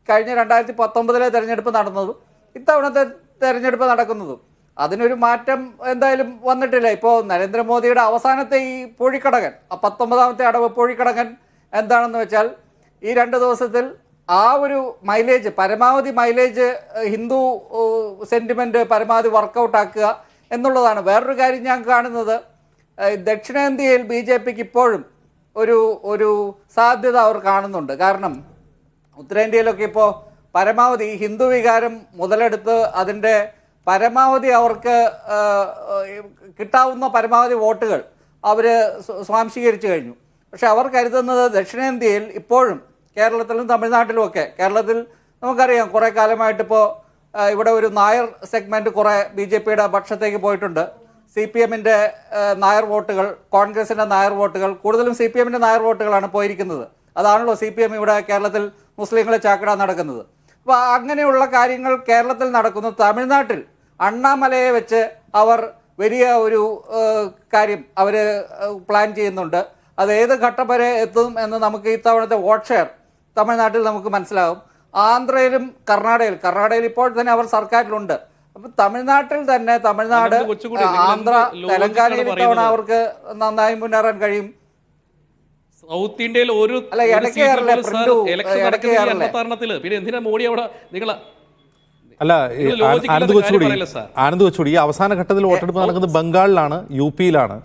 കഴിഞ്ഞ 2019 തെരഞ്ഞെടുപ്പ് നടന്നതും ഇത്തവണത്തെ തെരഞ്ഞെടുപ്പ് നടക്കുന്നതും. അതിനൊരു മാറ്റം എന്തായാലും വന്നിട്ടില്ല. ഇപ്പോൾ നരേന്ദ്രമോദിയുടെ അവസാനത്തെ ഈ പൂഴിക്കടകൻ, 19ാമത്തെ അടവ് പൂഴിക്കടകൻ എന്താണെന്ന് വെച്ചാൽ ഈ 2 ദിവസത്തിൽ ആ ഒരു മൈലേജ്, പരമാവധി മൈലേജ്, ഹിന്ദു സെൻറ്റിമെൻറ്റ് പരമാവധി വർക്കൗട്ട് ആക്കുക എന്നുള്ളതാണ്. വേറൊരു കാര്യം ഞാൻ കാണുന്നത്, ദക്ഷിണേന്ത്യയിൽ BJPക്ക് ഇപ്പോഴും ഒരു സാധ്യത അവർ കാണുന്നുണ്ട്. കാരണം ഉത്തരേന്ത്യയിലൊക്കെ ഇപ്പോൾ പരമാവധി ഹിന്ദു വികാരം മുതലെടുത്ത് അതിൻ്റെ പരമാവധി അവർക്ക് കിട്ടാവുന്ന പരമാവധി വോട്ടുകൾ അവർ സ്വാംശീകരിച്ചു കഴിഞ്ഞു. പക്ഷെ അവർ കരുതുന്നത് ദക്ഷിണേന്ത്യയിൽ ഇപ്പോഴും, കേരളത്തിലും തമിഴ്നാട്ടിലുമൊക്കെ, കേരളത്തിൽ നമുക്കറിയാം കുറേ കാലമായിട്ടിപ്പോൾ ഇവിടെ ഒരു നായർ സെഗ്മെൻറ്റ് കുറേ BJPയുടെ പക്ഷത്തേക്ക് പോയിട്ടുണ്ട്. CPM-ൻ്റെ നായർ വോട്ടുകൾ, കോൺഗ്രസിൻ്റെ നായർ വോട്ടുകൾ, കൂടുതലും CPM-ൻ്റെ നായർ വോട്ടുകളാണ് പോയിരിക്കുന്നത്. അതാണല്ലോ CPM ഇവിടെ കേരളത്തിൽ മുസ്ലിങ്ങളെ ചാക്കിടാൻ നടക്കുന്നത്. അപ്പോൾ അങ്ങനെയുള്ള കാര്യങ്ങൾ കേരളത്തിൽ നടക്കുന്നു. തമിഴ്നാട്ടിൽ അണ്ണാമലയെ വെച്ച് അവർ വലിയ ഒരു കാര്യം അവർ പ്ലാൻ ചെയ്യുന്നുണ്ട്. അത് ഏത് ഘട്ടം വരെ എത്തും എന്ന് നമുക്ക് ഇത്തവണത്തെ വോട്ട് ഷെയർ തമിഴ്നാട്ടിൽ നമുക്ക് മനസ്സിലാവും. ആന്ധ്രയിലും കർണാടകയിൽ ഇപ്പോൾ തന്നെ അവർ സർക്കാരിലുണ്ട്. അപ്പം തമിഴ്നാട്ടിൽ തന്നെ, തമിഴ്നാട്, ആന്ധ്ര, തെലങ്കാനയിൽ ഇത്തവണ അവർക്ക് നന്നായി മുന്നേറാൻ കഴിയും. സൗത്ത് ഇന്ത്യയിൽ ഒരു പിന്നെ എന്തിനാ മോഡി അവിടെ നിങ്ങൾ അല്ല, ആനന്ദ് കൊച്ചുകൂടി ഈ അവസാന ഘട്ടത്തിൽ വോട്ടെടുപ്പ് നടക്കുന്നത് ബംഗാളിലാണ്, UP-യിലാണ്,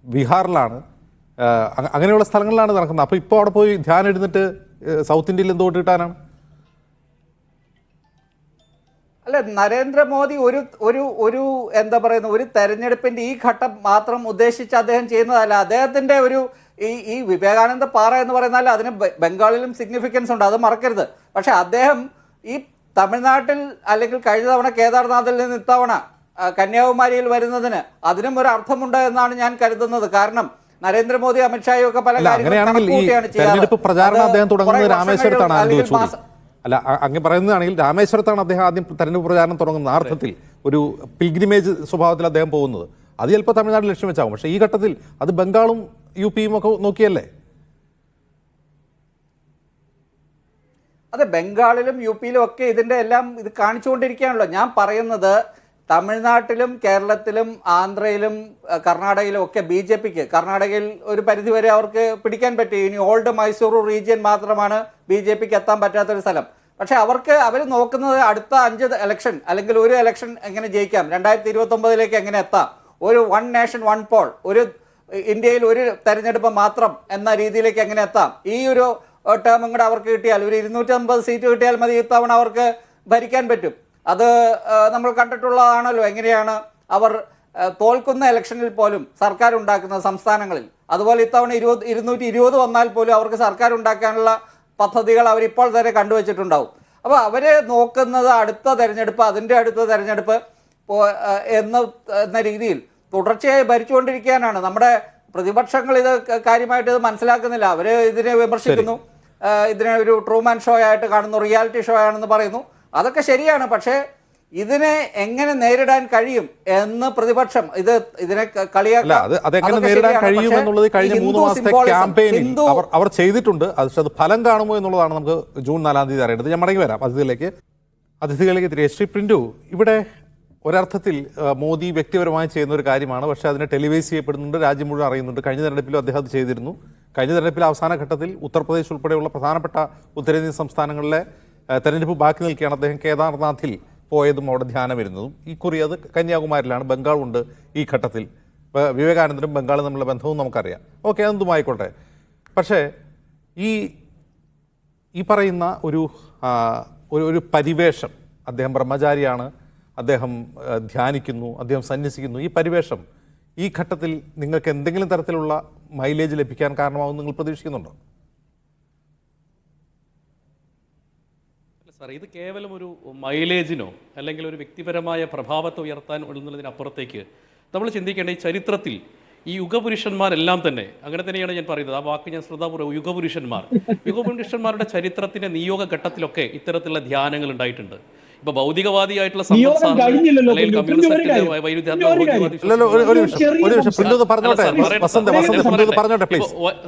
ബീഹാറിലാണ്, അങ്ങനെയുള്ള സ്ഥലങ്ങളിലാണ് നടക്കുന്നത്. അപ്പോൾ ഇപ്പോൾ അവിടെ പോയി ധ്യാനം ഇരുന്നിട്ട് സൗത്ത് ഇന്ത്യയിൽ എന്ത് വോട്ട് കിട്ടാനാണ്? അല്ല, നരേന്ദ്രമോദി ഒരു എന്താ പറയുന്ന ഒരു തെരഞ്ഞെടുപ്പിൻ്റെ ഈ ഘട്ടം മാത്രം ഉദ്ദേശിച്ച് അദ്ദേഹം ചെയ്യുന്നതല്ല. അദ്ദേഹത്തിൻ്റെ ഈ വിവേകാനന്ദ പാറ എന്ന് പറയുന്നാൽ അതിന് ബംഗാളിലും സിഗ്നിഫിക്കൻസ് ഉണ്ട്, അത് മറക്കരുത്. പക്ഷെ അദ്ദേഹം ഈ തമിഴ്നാട്ടിൽ അല്ലെങ്കിൽ കഴിഞ്ഞ തവണ കേദാർനാഥിൽ നിന്ന് ഇത്തവണ കന്യാകുമാരിയിൽ വരുന്നതിന് അതിനും ഒരു അർത്ഥമുണ്ട് എന്നാണ് ഞാൻ കരുതുന്നത്. കാരണം നരേന്ദ്രമോദി, അമിത്ഷായും ഒക്കെ പല അല്ല, അങ്ങ് പറയുന്നതാണെങ്കിൽ രാമേശ്വരത്താണ് അദ്ദേഹം ആദ്യം തെരഞ്ഞെടുപ്പ് പ്രചാരണം തുടങ്ങുന്നത്. ആ അർത്ഥത്തിൽ ഒരു പിൽഗ്രിമേജ് സ്വഭാവത്തിൽ അദ്ദേഹം പോകുന്നത്. അത് ചിലപ്പോൾ തമിഴ്നാട്ടിൽ ലക്ഷ്യം വെച്ചാവും. പക്ഷേ ഈ ഘട്ടത്തിൽ അത് ബംഗാളും UP-യും ഒക്കെ നോക്കിയല്ലേ? അതെ, ബംഗാളിലും UP-യിലും ഒക്കെ ഇതിൻ്റെ എല്ലാം ഇത് കാണിച്ചുകൊണ്ടിരിക്കുകയാണല്ലോ. ഞാൻ പറയുന്നത് തമിഴ്നാട്ടിലും കേരളത്തിലും ആന്ധ്രയിലും കർണാടകയിലും ഒക്കെ BJPക്ക് കർണാടകയിൽ ഒരു പരിധിവരെ അവർക്ക് പിടിക്കാൻ പറ്റി. ഇനി ഓൾഡ് മൈസൂർ റീജിയൻ മാത്രമാണ് BJPക്ക് എത്താൻ പറ്റാത്തൊരു സ്ഥലം. പക്ഷേ അവർ നോക്കുന്നത് അടുത്ത 5 ഇലക്ഷൻ അല്ലെങ്കിൽ ഒരു ഇലക്ഷൻ എങ്ങനെ ജയിക്കാം, 2029 എങ്ങനെ എത്താം, ഒരു വൺ നേഷൻ വൺ പോൾ, ഒരു ഇന്ത്യയിൽ ഒരു തെരഞ്ഞെടുപ്പ് മാത്രം എന്ന രീതിയിലേക്ക് എങ്ങനെ എത്താം. ഈ ഒരു ടേമും കൂടെ അവർക്ക് കിട്ടിയാൽ ഒരു 250 സീറ്റ് കിട്ടിയാൽ മതി, ഇത്തവണ അവർക്ക് ഭരിക്കാൻ പറ്റും. അത് നമ്മൾ കണ്ടിട്ടുള്ളതാണല്ലോ എങ്ങനെയാണ് അവർ തോൽക്കുന്ന ഇലക്ഷനിൽ പോലും സർക്കാർ ഉണ്ടാക്കുന്ന സംസ്ഥാനങ്ങളിൽ. അതുപോലെ ഇത്തവണ 220 വന്നാൽ പോലും അവർക്ക് സർക്കാർ ഉണ്ടാക്കാനുള്ള പദ്ധതികൾ അവരിപ്പോൾ തന്നെ കണ്ടുവച്ചിട്ടുണ്ടാവും. അപ്പോൾ അവർ നോക്കുന്നത് അടുത്ത തെരഞ്ഞെടുപ്പ്, അതിൻ്റെ അടുത്ത തെരഞ്ഞെടുപ്പ് എന്ന രീതിയിൽ തുടർച്ചയായി ഭരിച്ചുകൊണ്ടിരിക്കാനാണ്. നമ്മുടെ പ്രതിപക്ഷങ്ങൾ ഇത് കാര്യമായിട്ട് ഇത് മനസ്സിലാക്കുന്നില്ല. അവർ ഇതിനെ വിമർശിക്കുന്നു, ഇതിനെ ഒരു ട്രൂമാൻ ഷോ ആയിട്ട് കാണുന്നു, റിയാലിറ്റി ഷോ ആണെന്ന് പറയുന്നു. അതൊക്കെ ശരിയാണ്. പക്ഷേ ഇതിനെ എങ്ങനെ നേരിടാൻ കഴിയും എന്ന് പ്രതിപക്ഷം ഇതിനെ അതെങ്ങനെ നേരിടാൻ കഴിയും എന്നുള്ളത് കഴിഞ്ഞ 3 മാസത്തെ ക്യാമ്പയിനിൽ അവർ ചെയ്തിട്ടുണ്ട്. അത് ഫലം കാണുമോ എന്നുള്ളതാണ് നമുക്ക് ജൂൺ 4-ാം തീയതി അറിയേണ്ടത്. ഞാൻ മടങ്ങി വരാം അതിഥികളിലേക്ക് തിരികെ. ശ്രീ പ്രിന്റു, ഇവിടെ ഒരർത്ഥത്തിൽ മോദി വ്യക്തിപരമായി ചെയ്യുന്ന ഒരു കാര്യമാണ്. പക്ഷേ അതിനെ ടെലിവൈസ് ചെയ്യപ്പെടുന്നുണ്ട്, രാജ്യം മുഴുവൻ അറിയുന്നുണ്ട്. കഴിഞ്ഞ തെരഞ്ഞെടുപ്പിലും അദ്ദേഹം അത് ചെയ്തിരുന്നു. കഴിഞ്ഞ തെരഞ്ഞെടുപ്പിൽ അവസാന ഘട്ടത്തിൽ ഉത്തർപ്രദേശ് ഉൾപ്പെടെയുള്ള പ്രധാനപ്പെട്ട ഉത്തരേന്ത്യൻ സംസ്ഥാനങ്ങളിലെ തെരഞ്ഞെടുപ്പ് ബാക്കി നിൽക്കുകയാണ്. അദ്ദേഹം കേദാർനാഥിൽ പോയതും അവിടെ ധ്യാനം വരുന്നതും. ഈ കുറി അത് കന്യാകുമാരിലാണ്. ബംഗാളുണ്ട് ഈ ഘട്ടത്തിൽ. വിവേകാനന്ദനും ബംഗാളും തമ്മിലുള്ള ബന്ധവും നമുക്കറിയാം. ഓക്കെ, അതെന്തുമായിക്കോട്ടെ. പക്ഷേ ഈ പറയുന്ന ഒരു പരിവേഷം, അദ്ദേഹം ബ്രഹ്മചാരിയാണ്, അദ്ദേഹം ധ്യാനിക്കുന്നു, അദ്ദേഹം സന്യസിക്കുന്നു, ഈ പരിവേഷം ഈ ഘട്ടത്തിൽ നിങ്ങൾക്ക് എന്തെങ്കിലും തരത്തിലുള്ള മൈലേജ് ലഭിക്കാൻ കാരണമാകും നിങ്ങൾ പ്രതീക്ഷിക്കുന്നുണ്ടോ? സാർ, ഇത് കേവലം ഒരു മൈലേജിനോ അല്ലെങ്കിൽ ഒരു വ്യക്തിപരമായ പ്രഭാവത്തെ ഉയർത്താൻ ഉള്ളതിനപ്പുറത്തേക്ക് നമ്മൾ ചിന്തിക്കേണ്ട ഈ ചരിത്രത്തിൽ ഈ യുഗപുരുഷന്മാരെല്ലാം തന്നെ അങ്ങനെ തന്നെയാണ് ഞാൻ പറയുന്നത്. ആ വാക്ക് ഞാൻ ശ്രദ്ധാപൂർവ്വം യുഗപുരുഷന്മാരുടെ ചരിത്രത്തിന്റെ നിയോഗ ഘട്ടത്തിലൊക്കെ ഇത്തരത്തിലുള്ള ധ്യാനങ്ങൾ ഉണ്ടായിട്ടുണ്ട്. ഇപ്പൊ ഭൗതികവാദിയായിട്ടുള്ള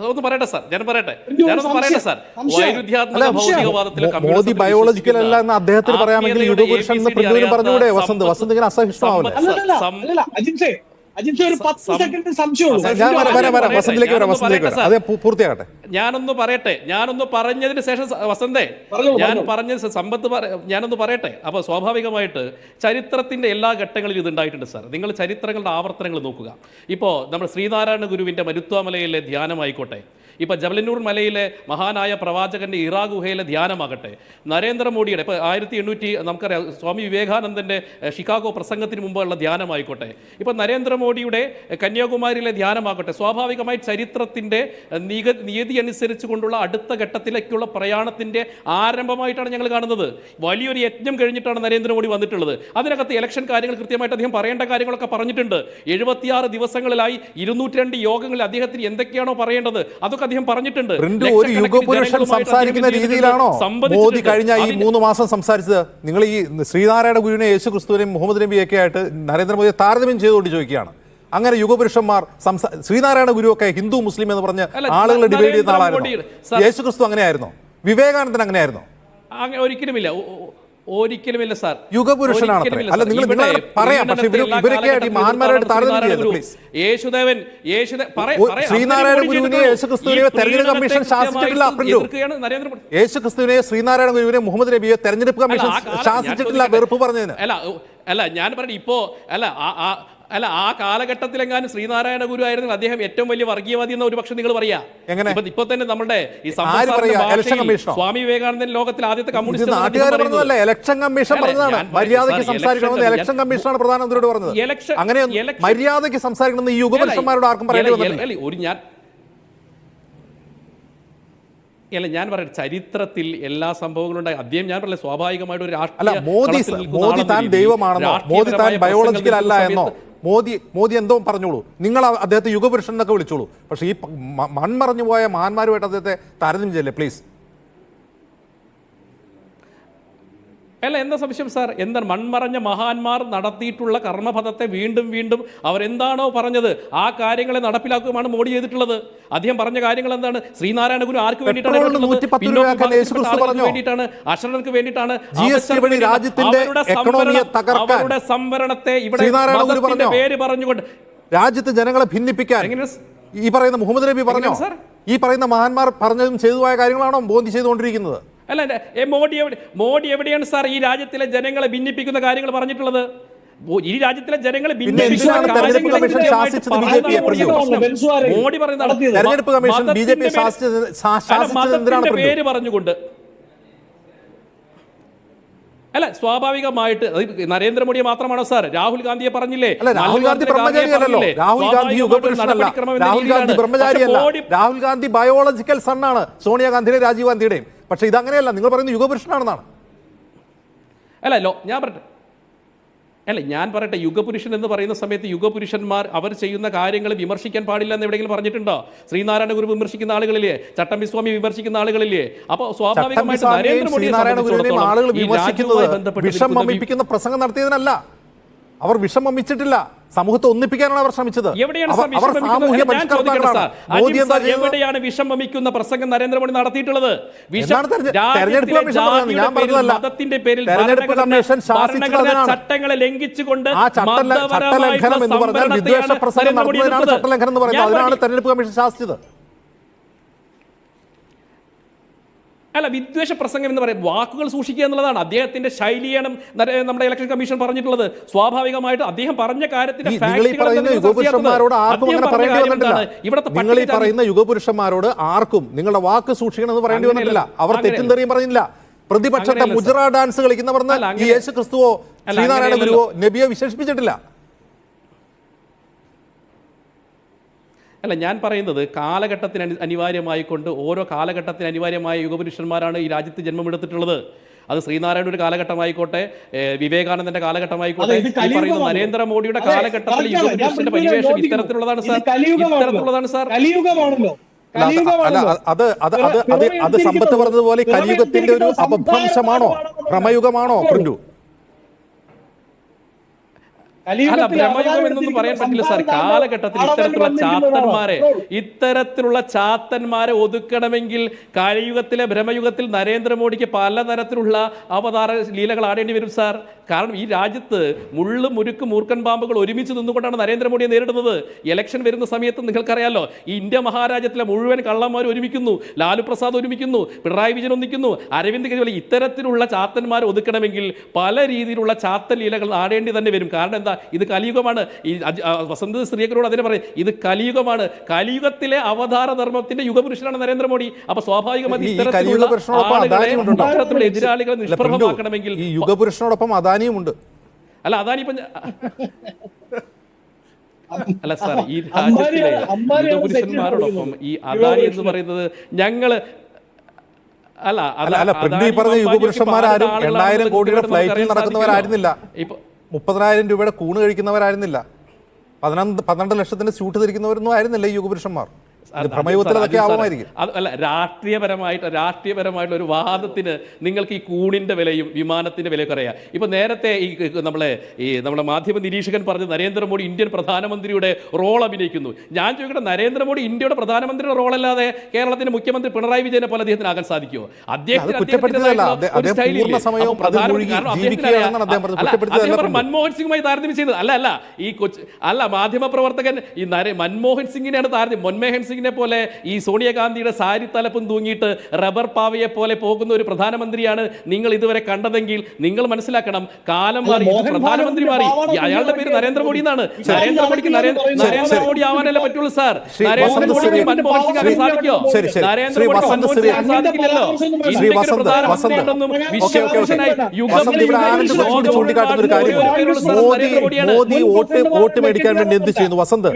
ഒന്ന് പറയട്ടെ സാർ, ഞാനൊന്ന് പറയട്ടെ സാർ. വൈരുദ്ധ്യാത്മക ഭൗതികവാദത്തിലെ മോദി ബയോളജിക്കൽ അല്ല എന്ന് അദ്ദേഹത്തിന് പറയാമെങ്കിൽ യുഗപുരുഷൻ എന്ന് പ്രിന്റുവിനും പറഞ്ഞുകൂടെ? വസന്ത് ഇങ്ങനെ അസഹിഷ്ണുമാവില്ല. ഞാനൊന്ന് പറഞ്ഞതിന് ശേഷം വസന്തേ ഞാനൊന്ന് പറയട്ടെ. അപ്പോൾ സ്വാഭാവികമായിട്ട് ചരിത്രത്തിന്റെ എല്ലാ ഘട്ടങ്ങളിലും ഇതുണ്ടായിട്ടുണ്ട് സാർ. നിങ്ങൾ ചരിത്രങ്ങളുടെ ആവർത്തനങ്ങൾ നോക്കുക. ഇപ്പോൾ നമ്മൾ ശ്രീനാരായണ ഗുരുവിന്റെ മരുത്വാമലയിലെ ധ്യാനമായിക്കോട്ടെ, ഇപ്പോൾ ജബലന്നൂർ മലയിലെ മഹാനായ പ്രവാചകന്റെ ഇറാ ഗുഹയിലെ ധ്യാനമാകട്ടെ, നരേന്ദ്രമോദിയുടെ ഇപ്പോൾ 1800 നമുക്കറിയാം സ്വാമി വിവേകാനന്ദന്റെ ഷിക്കാഗോ പ്രസംഗത്തിന് മുമ്പുള്ള ധ്യാനമായിക്കോട്ടെ, ഇപ്പോൾ നരേന്ദ്രമോദിയുടെ കന്യാകുമാരിയിലെ ധ്യാനമാകട്ടെ, സ്വാഭാവികമായി ചരിത്രത്തിന്റെ നിയതി അനുസരിച്ച് കൊണ്ടുള്ള അടുത്ത ഘട്ടത്തിലേക്കുള്ള പ്രയാണത്തിന്റെ ആരംഭമായിട്ടാണ് ഞങ്ങൾ കാണുന്നത്. വലിയൊരു യജ്ഞം കഴിഞ്ഞിട്ടാണ് നരേന്ദ്രമോദി വന്നിട്ടുള്ളത്. അതിനകത്ത് ഇലക്ഷൻ കാര്യങ്ങൾ കൃത്യമായിട്ട് അദ്ദേഹം പറയേണ്ട കാര്യങ്ങളൊക്കെ പറഞ്ഞിട്ടുണ്ട്. 76 ദിവസങ്ങളിലായി 202 യോഗങ്ങളിൽ അദ്ദേഹത്തിന് എന്തൊക്കെയാണോ പറയേണ്ടത് അതൊക്കെ അദ്ദേഹം പറഞ്ഞിട്ടുണ്ട്. ഒരു യുഗപുരുഷൻ സംസാരിക്കുന്ന രീതിയിലാണോ മോദി കഴിഞ്ഞ ഈ 3 മാസം സംസാരിച്ചത്? നിങ്ങൾ ഈ ശ്രീനാരായണ ഗുരുവിനെ, യേശു ക്രിസ്തുവിനെയും മുഹമ്മദ് നബിയൊക്കെ ആയിട്ട് നരേന്ദ്രമോദിയെ താരതമ്യം ചെയ്തുകൊണ്ട് ചോദിക്കുകയാണ്. അങ്ങനെ യുഗപുരുഷന്മാർ ശ്രീനാരായണ ഗുരുവൊക്കെ ഹിന്ദു മുസ്ലിം എന്ന് പറഞ്ഞ് ആളുകൾ ഡിവൈഡ് ചെയ്യുന്ന ആളായിരുന്നു. യേശു ക്രിസ്തു അങ്ങനെയായിരുന്നോ? വിവേകാനന്ദൻ അങ്ങനെയായിരുന്നോ? ഒരിക്കലുമില്ല സാർ. യുഗപുരുഷനാണ്. അല്ല, നിങ്ങൾ പറയാം. പക്ഷേ ഇവരൊക്കെ മഹാന്മാരായിട്ട് താരതമ്യം ചെയ്യുന്നു. പ്ലീസ്. ശ്രീനാരായണ ഗുരുവിനെ യേശു ക്രിസ്തുവിനെ തെരഞ്ഞെടുപ്പ് കമ്മീഷൻ ശാസിച്ചിട്ടില്ല. യേശു ക്രിസ്തുവിനെ, ശ്രീനാരായണ ഗുരുവിനെ, മുഹമ്മദ് നബിയെ തെരഞ്ഞെടുപ്പ് കമ്മീഷൻ ശാസിച്ചിട്ടില്ല വെറുപ്പ് പറഞ്ഞതിന്. അല്ല ഞാൻ പറഞ്ഞു ഇപ്പോ ആ കാലഘട്ടത്തിലെങ്ങാനും ശ്രീനാരായണ ഗുരു ആയിരുന്നു അദ്ദേഹം ഏറ്റവും വലിയ വർഗീയവാദി എന്ന ഒരു പക്ഷം നിങ്ങൾ പറയാ. ഇപ്പൊ തന്നെ നമ്മുടെ ഈ സ്വാമി വിവേകാനന്ദൻ ലോകത്തിൽ ആദ്യത്തെ കമ്മ്യൂണിസ്റ്റ് ഇലക്ഷൻ കമ്മീഷൻ പറഞ്ഞതാണ് മര്യാദയ്ക്ക് സംസാരിക്കണമെന്ന്. ഇലക്ഷൻ കമ്മീഷനാണ് പ്രധാനമന്ത്രിയോട് പറഞ്ഞത്. അങ്ങനെ മര്യാദയ്ക്ക് സംസാരിക്കണമെന്ന് ഈ യുഗപുരുഷന്മാരോട് ആർക്കും പറയേണ്ടി വന്നില്ല. ഞാൻ പറയട്ടെ, ചരിത്രത്തിൽ എല്ലാ സംഭവങ്ങളും ഉണ്ടായി. അദ്ദേഹം ഞാൻ പറഞ്ഞ സ്വാഭാവികമായിട്ട് ഒരു മോദി താൻ ദൈവമാണെന്നോ, മോദി താൻ ബയോളജിക്കൽ അല്ല എന്നോ മോദി എന്തോ പറഞ്ഞോളൂ. നിങ്ങൾ അദ്ദേഹത്തെ യുഗപുരുഷൻ എന്നൊക്കെ വിളിച്ചോളൂ. പക്ഷേ ഈ മൺമറഞ്ഞു പോയ മഹാന്മാരുമായിട്ട് അദ്ദേഹത്തെ താരതമ്യം ചെയ്യല്ലേ പ്ലീസ്. അല്ല, എന്താ സംശയം സാർ? എന്താണ് മൺമറഞ്ഞ മഹാന്മാർ നടത്തിയിട്ടുള്ള കർമ്മപഥത്തെ വീണ്ടും വീണ്ടും അവരെന്താണോ പറഞ്ഞത് ആ കാര്യങ്ങളെ നടപ്പിലാക്കുകയാണ് മോഡി ചെയ്തിട്ടുള്ളത്. അദ്ദേഹം പറഞ്ഞ കാര്യങ്ങൾ എന്താണ്? ശ്രീനാരായണ ഗുരു ആർക്ക് വേണ്ടിയിട്ടാണ് പെട്രോളിന് 110 രൂപയാക്കാൻ യേശുക്രിസ്തു പറഞ്ഞോ? വേണ്ടിയിട്ടാണ്, അശരണർക്ക് വേണ്ടിയിട്ടാണ്. GST വഴി രാജ്യത്തിന്റെ എക്കണോമിയെ തകർക്കാൻ അവരുടെ സംവരണത്തെ ഇവിടെ ശ്രീനാരായണ ഗുരു മതത്തിന്റെ പറഞ്ഞോ? പേര് പറഞ്ഞുകൊണ്ട് രാജ്യത്ത് ജനങ്ങളെ ഭിന്നിപ്പിക്കാൻ ഈ പറയുന്ന മുഹമ്മദ് നബി പറഞ്ഞോ? എങ്ങനെ സാർ? ഈ പറയുന്ന മഹാന്മാർ പറഞ്ഞതും ചെയ്തുപോയ കാര്യങ്ങളാണോ മോദി ചെയ്തുകൊണ്ടിരിക്കുന്നത്? അല്ല, മോഡി എവിടെയാണ് സാർ ഈ രാജ്യത്തിലെ ജനങ്ങളെ ഭിന്നിപ്പിക്കുന്ന കാര്യങ്ങൾ പറഞ്ഞിട്ടുള്ളത്? ഈ രാജ്യത്തിലെ ജനങ്ങളെ ഭിന്നിപ്പിക്കുന്ന എന്തിനാണ് തെരഞ്ഞെടുപ്പ് കമ്മീഷൻ ശാസിച്ചത് ബി.ജെ.പി.യെ പ്രതിയോ? മോഡി പറയുന്നത് തെരഞ്ഞെടുപ്പ് കമ്മീഷൻ ബി.ജെ.പി.യെ ശാസിച്ചത് എന്തിനാണ് പ്രതിയോ? പേര് പറഞ്ഞുകൊണ്ട്. അല്ല, സ്വാഭാവികമായിട്ട് നരേന്ദ്രമോദിയെ മാത്രമാണോ സാർ? രാഹുൽ ഗാന്ധിയെ പറഞ്ഞില്ലേ? അല്ല, രാഹുൽ ഗാന്ധി ബ്രഹ്മചാരിയല്ലോ. രാഹുൽ ഗാന്ധി യുഗപുരുഷനല്ല. രാഹുൽ ഗാന്ധി ബ്രഹ്മചാരിയല്ല. രാഹുൽ ഗാന്ധി ബയോളജിക്കൽ സണ്ണാണ് സോണിയാഗാന്ധിയുടെയും രാജീവ് ഗാന്ധിയുടെയും. പക്ഷെ ഇതങ്ങനെയല്ല, നിങ്ങൾ പറയുന്നത് യുഗപുരുഷനാണെന്നാണ്. ഞാൻ പറയട്ടെ, യുഗപുരുഷൻ എന്ന് പറയുന്ന സമയത്ത് യുഗപുരുഷന്മാർ അവർ ചെയ്യുന്ന കാര്യങ്ങൾ വിമർശിക്കാൻ പാടില്ല എന്ന് എവിടെയെങ്കിലും പറഞ്ഞിട്ടുണ്ടോ? ശ്രീനാരായണ ഗുരു വിമർശിക്കുന്ന ആളുകളില്ലേ? ചട്ടമ്പിസ്വാമി വിമർശിക്കുന്ന ആളുകളില്ലേ? അപ്പോൾ സ്വാഭാവികമായിട്ട് ആളുകൾ വിമർശിക്കുന്നത് വിഷം വമിപ്പിക്കുന്ന പ്രസംഗം നടത്തിയതിനല്ല. അവർ വിഷം വമിച്ചിട്ടില്ല, സമൂഹത്തെ ഒന്നിപ്പിക്കാനാണ് അവർ ശ്രമിച്ചത്. എവിടെയാണ് വിഷം വമിക്കുന്ന പ്രസംഗം നരേന്ദ്രമോദി നടത്തിയിട്ടുള്ളത്? മതത്തിന്റെ പേരിൽ ചട്ടങ്ങളെ ലംഘിച്ചുകൊണ്ട് ചട്ടലംഘനം എന്ന് പറഞ്ഞാൽ വിദ്വേഷ പ്രസംഗം നടത്തുന്നതിനാണ് ചട്ടലംഘനം എന്ന് പറയുന്നത്. അതിനാണ് തെരഞ്ഞെടുപ്പ് കമ്മീഷൻ ശാസിച്ചത്. അല്ല, വിദ്വേഷ പ്രസംഗം എന്ന് പറയും വാക്കുകൾ സൂക്ഷിക്കുക എന്നുള്ളതാണ് അദ്ദേഹത്തിന്റെ ശൈലിയാണ് നമ്മുടെ ഇലക്ഷൻ കമ്മീഷൻ പറഞ്ഞിട്ടുള്ളത്. സ്വാഭാവികമായിട്ട് അദ്ദേഹം പറഞ്ഞ കാര്യത്തിന്റെ യുഗപുരുഷന്മാരോട് ആർക്കും അങ്ങനെ പറയേണ്ടി വന്നിട്ടില്ല. നിങ്ങൾ ഈ പറയുന്ന യുഗപുരുഷന്മാരോട് ആർക്കും നിങ്ങളുടെ വാക്ക് സൂക്ഷിക്കണം എന്ന് പറയേണ്ടി വന്നിട്ടില്ല. അവർ തെറ്റും തെറിയും പറഞ്ഞില്ല. പ്രതിപക്ഷത്തെ മുജറ ഡാൻസ് കളിക്കുന്നവർ ഈ യേശു ക്രിസ്തുവോ ശ്രീനാരായണ ഗുരുവോ നബിയെ വിശേഷിപ്പിച്ചിട്ടില്ല. അല്ല, ഞാൻ പറയുന്നത് കാലഘട്ടത്തിന് അനിവാര്യമായിക്കൊണ്ട് ഓരോ കാലഘട്ടത്തിന് അനിവാര്യമായ യുഗപുരുഷന്മാരാണ് ഈ രാജ്യത്ത് ജന്മമെടുത്തിട്ടുള്ളത്. അത് ശ്രീനാരായണ ഒരു കാലഘട്ടമായിക്കോട്ടെ, വിവേകാനന്ദന്റെ കാലഘട്ടമായിക്കോട്ടെ, ഈ പറയുന്ന നരേന്ദ്രമോദിയുടെ കാലഘട്ടത്തിൽ യുഗപുരുഷന്റെ പരിവേഷം ഇത്തരത്തിലുള്ളതാണ് സാർ. അത് സമ്പത്ത് പറഞ്ഞതുപോലെ കലിയുഗത്തിന്റെ ഒരു അപഭ്രംശമാണോ, ഭ്രമയുഗമാണോ പ്രിന്റു? അല്ല, ബ്രഹ്മയുഗം എന്നൊന്നും പറയാൻ പറ്റില്ല സാർ. കാലഘട്ടത്തിൽ ഇത്തരത്തിലുള്ള ചാത്തന്മാരെ ഒതുക്കണമെങ്കിൽ കലിയുഗത്തിലെ ഭ്രമയുഗത്തിൽ നരേന്ദ്രമോദിക്ക് പലതരത്തിലുള്ള അവതാര ലീലകൾ ആടേണ്ടി വരും സാർ. കാരണം ഈ രാജ്യത്ത് മുള്ളും മുരുക്കും മൂർക്കൻ പാമ്പുകൾ ഒരുമിച്ച് നിന്നുകൊണ്ടാണ് നരേന്ദ്രമോദിയെ നേരിടുന്നത്. ഇലക്ഷൻ വരുന്ന സമയത്ത് നിങ്ങൾക്കറിയാലോ, ഈ ഇന്ത്യ മഹാരാജ്യത്തിലെ മുഴുവൻ കള്ളന്മാർ ഒരുമിക്കുന്നു, ലാലു പ്രസാദ് ഒരുമിക്കുന്നു, പിണറായി വിജയൻ ഒന്നിക്കുന്നു, അരവിന്ദ് കെജ്രിവാൾ. ഇത്തരത്തിലുള്ള ചാത്തന്മാരെ ഒതുക്കണമെങ്കിൽ പല രീതിയിലുള്ള ചാത്തൻ ലീലകൾ ആടേണ്ടി തന്നെ വരും. കാരണം എന്താ? ഇത് കലിയുഗമാണ്. ഈ വസന്ത സ്ത്രീകളോട് അതിനെ പറയും, ഇത് കലിയുഗമാണ്. കലിയുഗത്തിലെ അവതാര ധർമ്മത്തിന്റെ യുഗപുരുഷനാണ് നരേന്ദ്രമോദി. അപ്പൊ സ്വാഭാവികമായി ഇത്തരത്തിലുള്ള എതിരാളികളെ നിഷ്പ്രഭമാക്കണമെങ്കിൽ ഈ യുഗപുരുഷനോടൊപ്പം അദാനിയുമുണ്ട്. അല്ല, അദാനി ഇപ്പൊ അല്ല സാർ, ഈ രാജ്യത്തിലെ യുഗപുരുഷന്മാരോടൊപ്പം ഈ അദാനി എന്ന് പറയുന്നത് ഞങ്ങള് അല്ല പറഞ്ഞ യുഗപുരുഷന്മാരും 8,000 കോടിയുടെ ഫ്ലൈറ്റിൽ നടക്കുന്നവരായിരുന്നില്ല, 30,000 രൂപയുടെ കൂണ് കഴിക്കുന്നവരായിരുന്നില്ല, 12 ലക്ഷത്തിന്റെ സ്യൂട്ട് ധരിക്കുന്നവരൊന്നും ആയിരുന്നില്ല ഈ യുഗപുരുഷന്മാർ. അല്ല, രാഷ്ട്രീയപരമായിട്ടുള്ള ഒരു വാദത്തിന് നിങ്ങൾക്ക് ഈ കൂണിന്റെ വിലയും വിമാനത്തിന്റെ വിലയൊക്കെ അറിയാം. ഇപ്പൊ നേരത്തെ നമ്മുടെ മാധ്യമ നിരീക്ഷകൻ പറഞ്ഞ് നരേന്ദ്രമോദി ഇന്ത്യൻ പ്രധാനമന്ത്രിയുടെ റോൾ അഭിനയിക്കുന്നു. ഞാൻ ചോദിക്കട്ടെ, നരേന്ദ്രമോദി ഇന്ത്യയുടെ പ്രധാനമന്ത്രിയുടെ റോൾ അല്ലാതെ കേരളത്തിന്റെ മുഖ്യമന്ത്രി പിണറായി വിജയനെ പോലെ അദ്ദേഹത്തിന് ആകാൻ സാധിക്കുമോ? അദ്ദേഹം മൻമോഹൻ സിംഗുമായി താരതമ്യം ചെയ്തത് അല്ല മാധ്യമ പ്രവർത്തകൻ ഈ മൻമോഹൻ സിംഗിനെയാണ് താരതമ്യം. മൻമോഹൻ സിംഗിനെ പോലെ ഈ സോണിയാഗാന്ധിയുടെ സാരി തലപ്പും തൂങ്ങിയിട്ട് റബ്ബർ പാവയെ പോലെ പോകുന്ന ഒരു പ്രധാനമന്ത്രിയാണ് നിങ്ങൾ ഇതുവരെ കണ്ടതെങ്കിൽ നിങ്ങൾ മനസ്സിലാക്കണം, കാലം മാറി, പ്രധാനമന്ത്രി മാറി. അയാളുടെ പേര് നരേന്ദ്രമോദി എന്നാണ്. നരേന്ദ്രമോദിക്ക് നരേന്ദ്രമോദി ആവാനല്ലേ പറ്റുള്ളൂ സാർ. നരേന്ദ്രമോദിക്ക് മൻമോഹൻ സിംഗ് ആകാൻ സാധിക്കോ? നരേന്ദ്രമോദിക്ക് മൻമോഹൻ സിംഗ് ആകാൻ സാധിക്കില്ലല്ലോ. ഇന്ത്യക്ക് പ്രധാനമന്ത്രിയായിട്ടൊന്നും വിശ്വപുരുഷനായി വോട്ട് മേടിക്കാൻ വേണ്ടി എന്ത് ചെയ്യുന്നു വസന്ത്?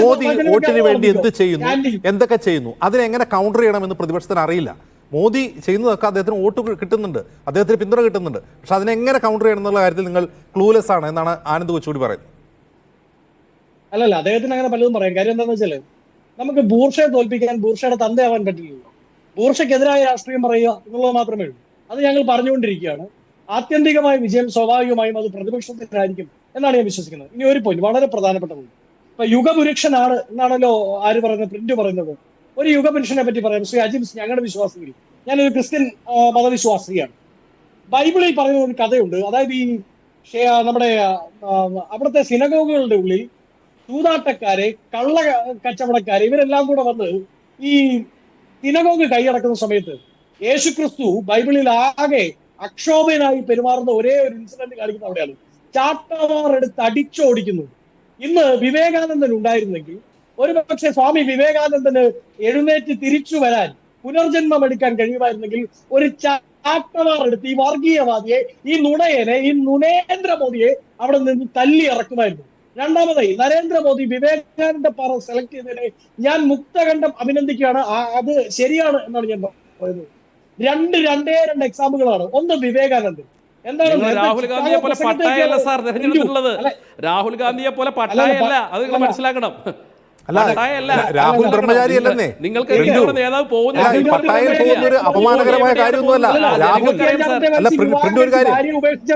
മോദി വോട്ടിന് വേണ്ടി എന്ത് ചെയ്യുന്നു, എന്തൊക്കെ ചെയ്യുന്നു, അതിനെങ്ങനെ കൗണ്ടർ ചെയ്യണമെന്ന് പ്രതിപക്ഷത്തിന് അറിയില്ല. മോദി ചെയ്യുന്നതൊക്കെ അദ്ദേഹത്തിന് വോട്ട് കിട്ടുന്നുണ്ട്, അദ്ദേഹത്തിന് പിന്തുണ കിട്ടുന്നുണ്ട്. പക്ഷെ അതിനെങ്ങനെ കൗണ്ടർ ചെയ്യണം എന്നുള്ള കാര്യത്തിൽ നിങ്ങൾ ക്ലൂലെസ് ആണ് എന്നാണ് ആനന്ദ് കൊച്ചുകൂടി പറയുന്നത്. അല്ലല്ല, അദ്ദേഹത്തിന് അങ്ങനെ പലതും പറയാം. കാര്യം എന്താണെന്ന് വെച്ചാൽ നമുക്ക് ബൂർഷയെ തോൽപ്പിക്കാൻ ബൂർഷയുടെ തന്തയാവാൻ പറ്റില്ലല്ലോ. ബൂർഷയ്ക്കെതിരായ രാഷ്ട്രീയം പറയുക എന്നുള്ളത് മാത്രമേ ഉള്ളൂ. അത് ഞങ്ങൾ പറഞ്ഞുകൊണ്ടിരിക്കുകയാണ്. ആത്യന്തികമായ വിജയം സ്വാഭാവികമായും അത് പ്രതിപക്ഷത്തിനായിരിക്കും എന്നാണ് ഞാൻ വിശ്വസിക്കുന്നത്. ഇനി ഒരു പോയിന്റ്, വളരെ പ്രധാനപ്പെട്ട പോയിന്റ്. ഇപ്പൊ യുഗപുരുഷനാണ് എന്നാണല്ലോ ആര് പറയുന്നത്, പ്രിന്റ് പറയുന്നത്. ഒരു യുഗപുരുഷനെ പറ്റി പറയാം. ശ്രീ അജിംസ് ഞങ്ങളുടെ വിശ്വാസികൾ, ഞാനൊരു ക്രിസ്ത്യൻ മതവിശ്വാസിയാണ്. ബൈബിളിൽ പറയുന്ന ഒരു കഥയുണ്ട്. അതായത് ഈ നമ്മുടെ അവിടുത്തെ സിനഗോഗുകളുടെ ഉള്ളിൽ ചൂതാട്ടക്കാരെ, കള്ള കച്ചവടക്കാരെ, ഇവരെല്ലാം കൂടെ വന്ന് ഈ സിനഗോഗ് കൈയടക്കുന്ന സമയത്ത് യേശുക്രിസ്തു ബൈബിളിൽ ആകെ അക്ഷോഭ്യനായി പെരുമാറുന്ന ഒരേ ഒരു ഇൻസിഡന്റ് കാണിക്കുന്ന അവിടെയാണ്. ചാട്ടവാർ എടുത്ത് അടിച്ചോടിക്കുന്നു. ഇന്ന് വിവേകാനന്ദൻ ഉണ്ടായിരുന്നെങ്കിൽ ഒരു പക്ഷേ സ്വാമി വിവേകാനന്ദന് എഴുന്നേറ്റ് തിരിച്ചു വരാൻ, പുനർജന്മം എടുക്കാൻ കഴിയുമായിരുന്നെങ്കിൽ ഒരു ചാട്ടവാർ എടുത്ത് ഈ വർഗീയവാദിയെ, ഈ നുണയനെ, ഈ നുണേന്ദ്രമോദിയെ അവിടെ നിന്ന് തല്ലി ഇറക്കുമായിരുന്നു. രണ്ടാമതായി, നരേന്ദ്രമോദി വിവേകാനന്ദ പാറ സെലക്ട് ചെയ്തതിനെ ഞാൻ മുക്തകണ്ഠം അഭിനന്ദിക്കുകയാണ്. അത് ശരിയാണ് എന്നാണ് ഞാൻ പറയുന്നത്. രണ്ടേ എക്സാമ്പിളുകളാണ്. ഒന്ന് വിവേകാനന്ദൻ. എന്താണ് രാഹുൽ ഗാന്ധിയെ പോലെ പട്ടായല്ല സാർ തെരഞ്ഞെടുത്തിട്ടുള്ളത്. രാഹുൽ ഗാന്ധിയെ പോലെ പട്ടായല്ല, അത് നിങ്ങൾ മനസ്സിലാക്കണം. രാഹുൽ ബ്രഹ്മചാരി അല്ലെന്നേ. നിങ്ങൾക്ക് നേതാവ് പട്ടായയിൽ പോകുന്ന ഒരു അപമാനകരമായ കാര്യമൊന്നുമല്ല. രാഹുൽ അല്ല, പ്രിന്റ് ഒരു കാര്യം,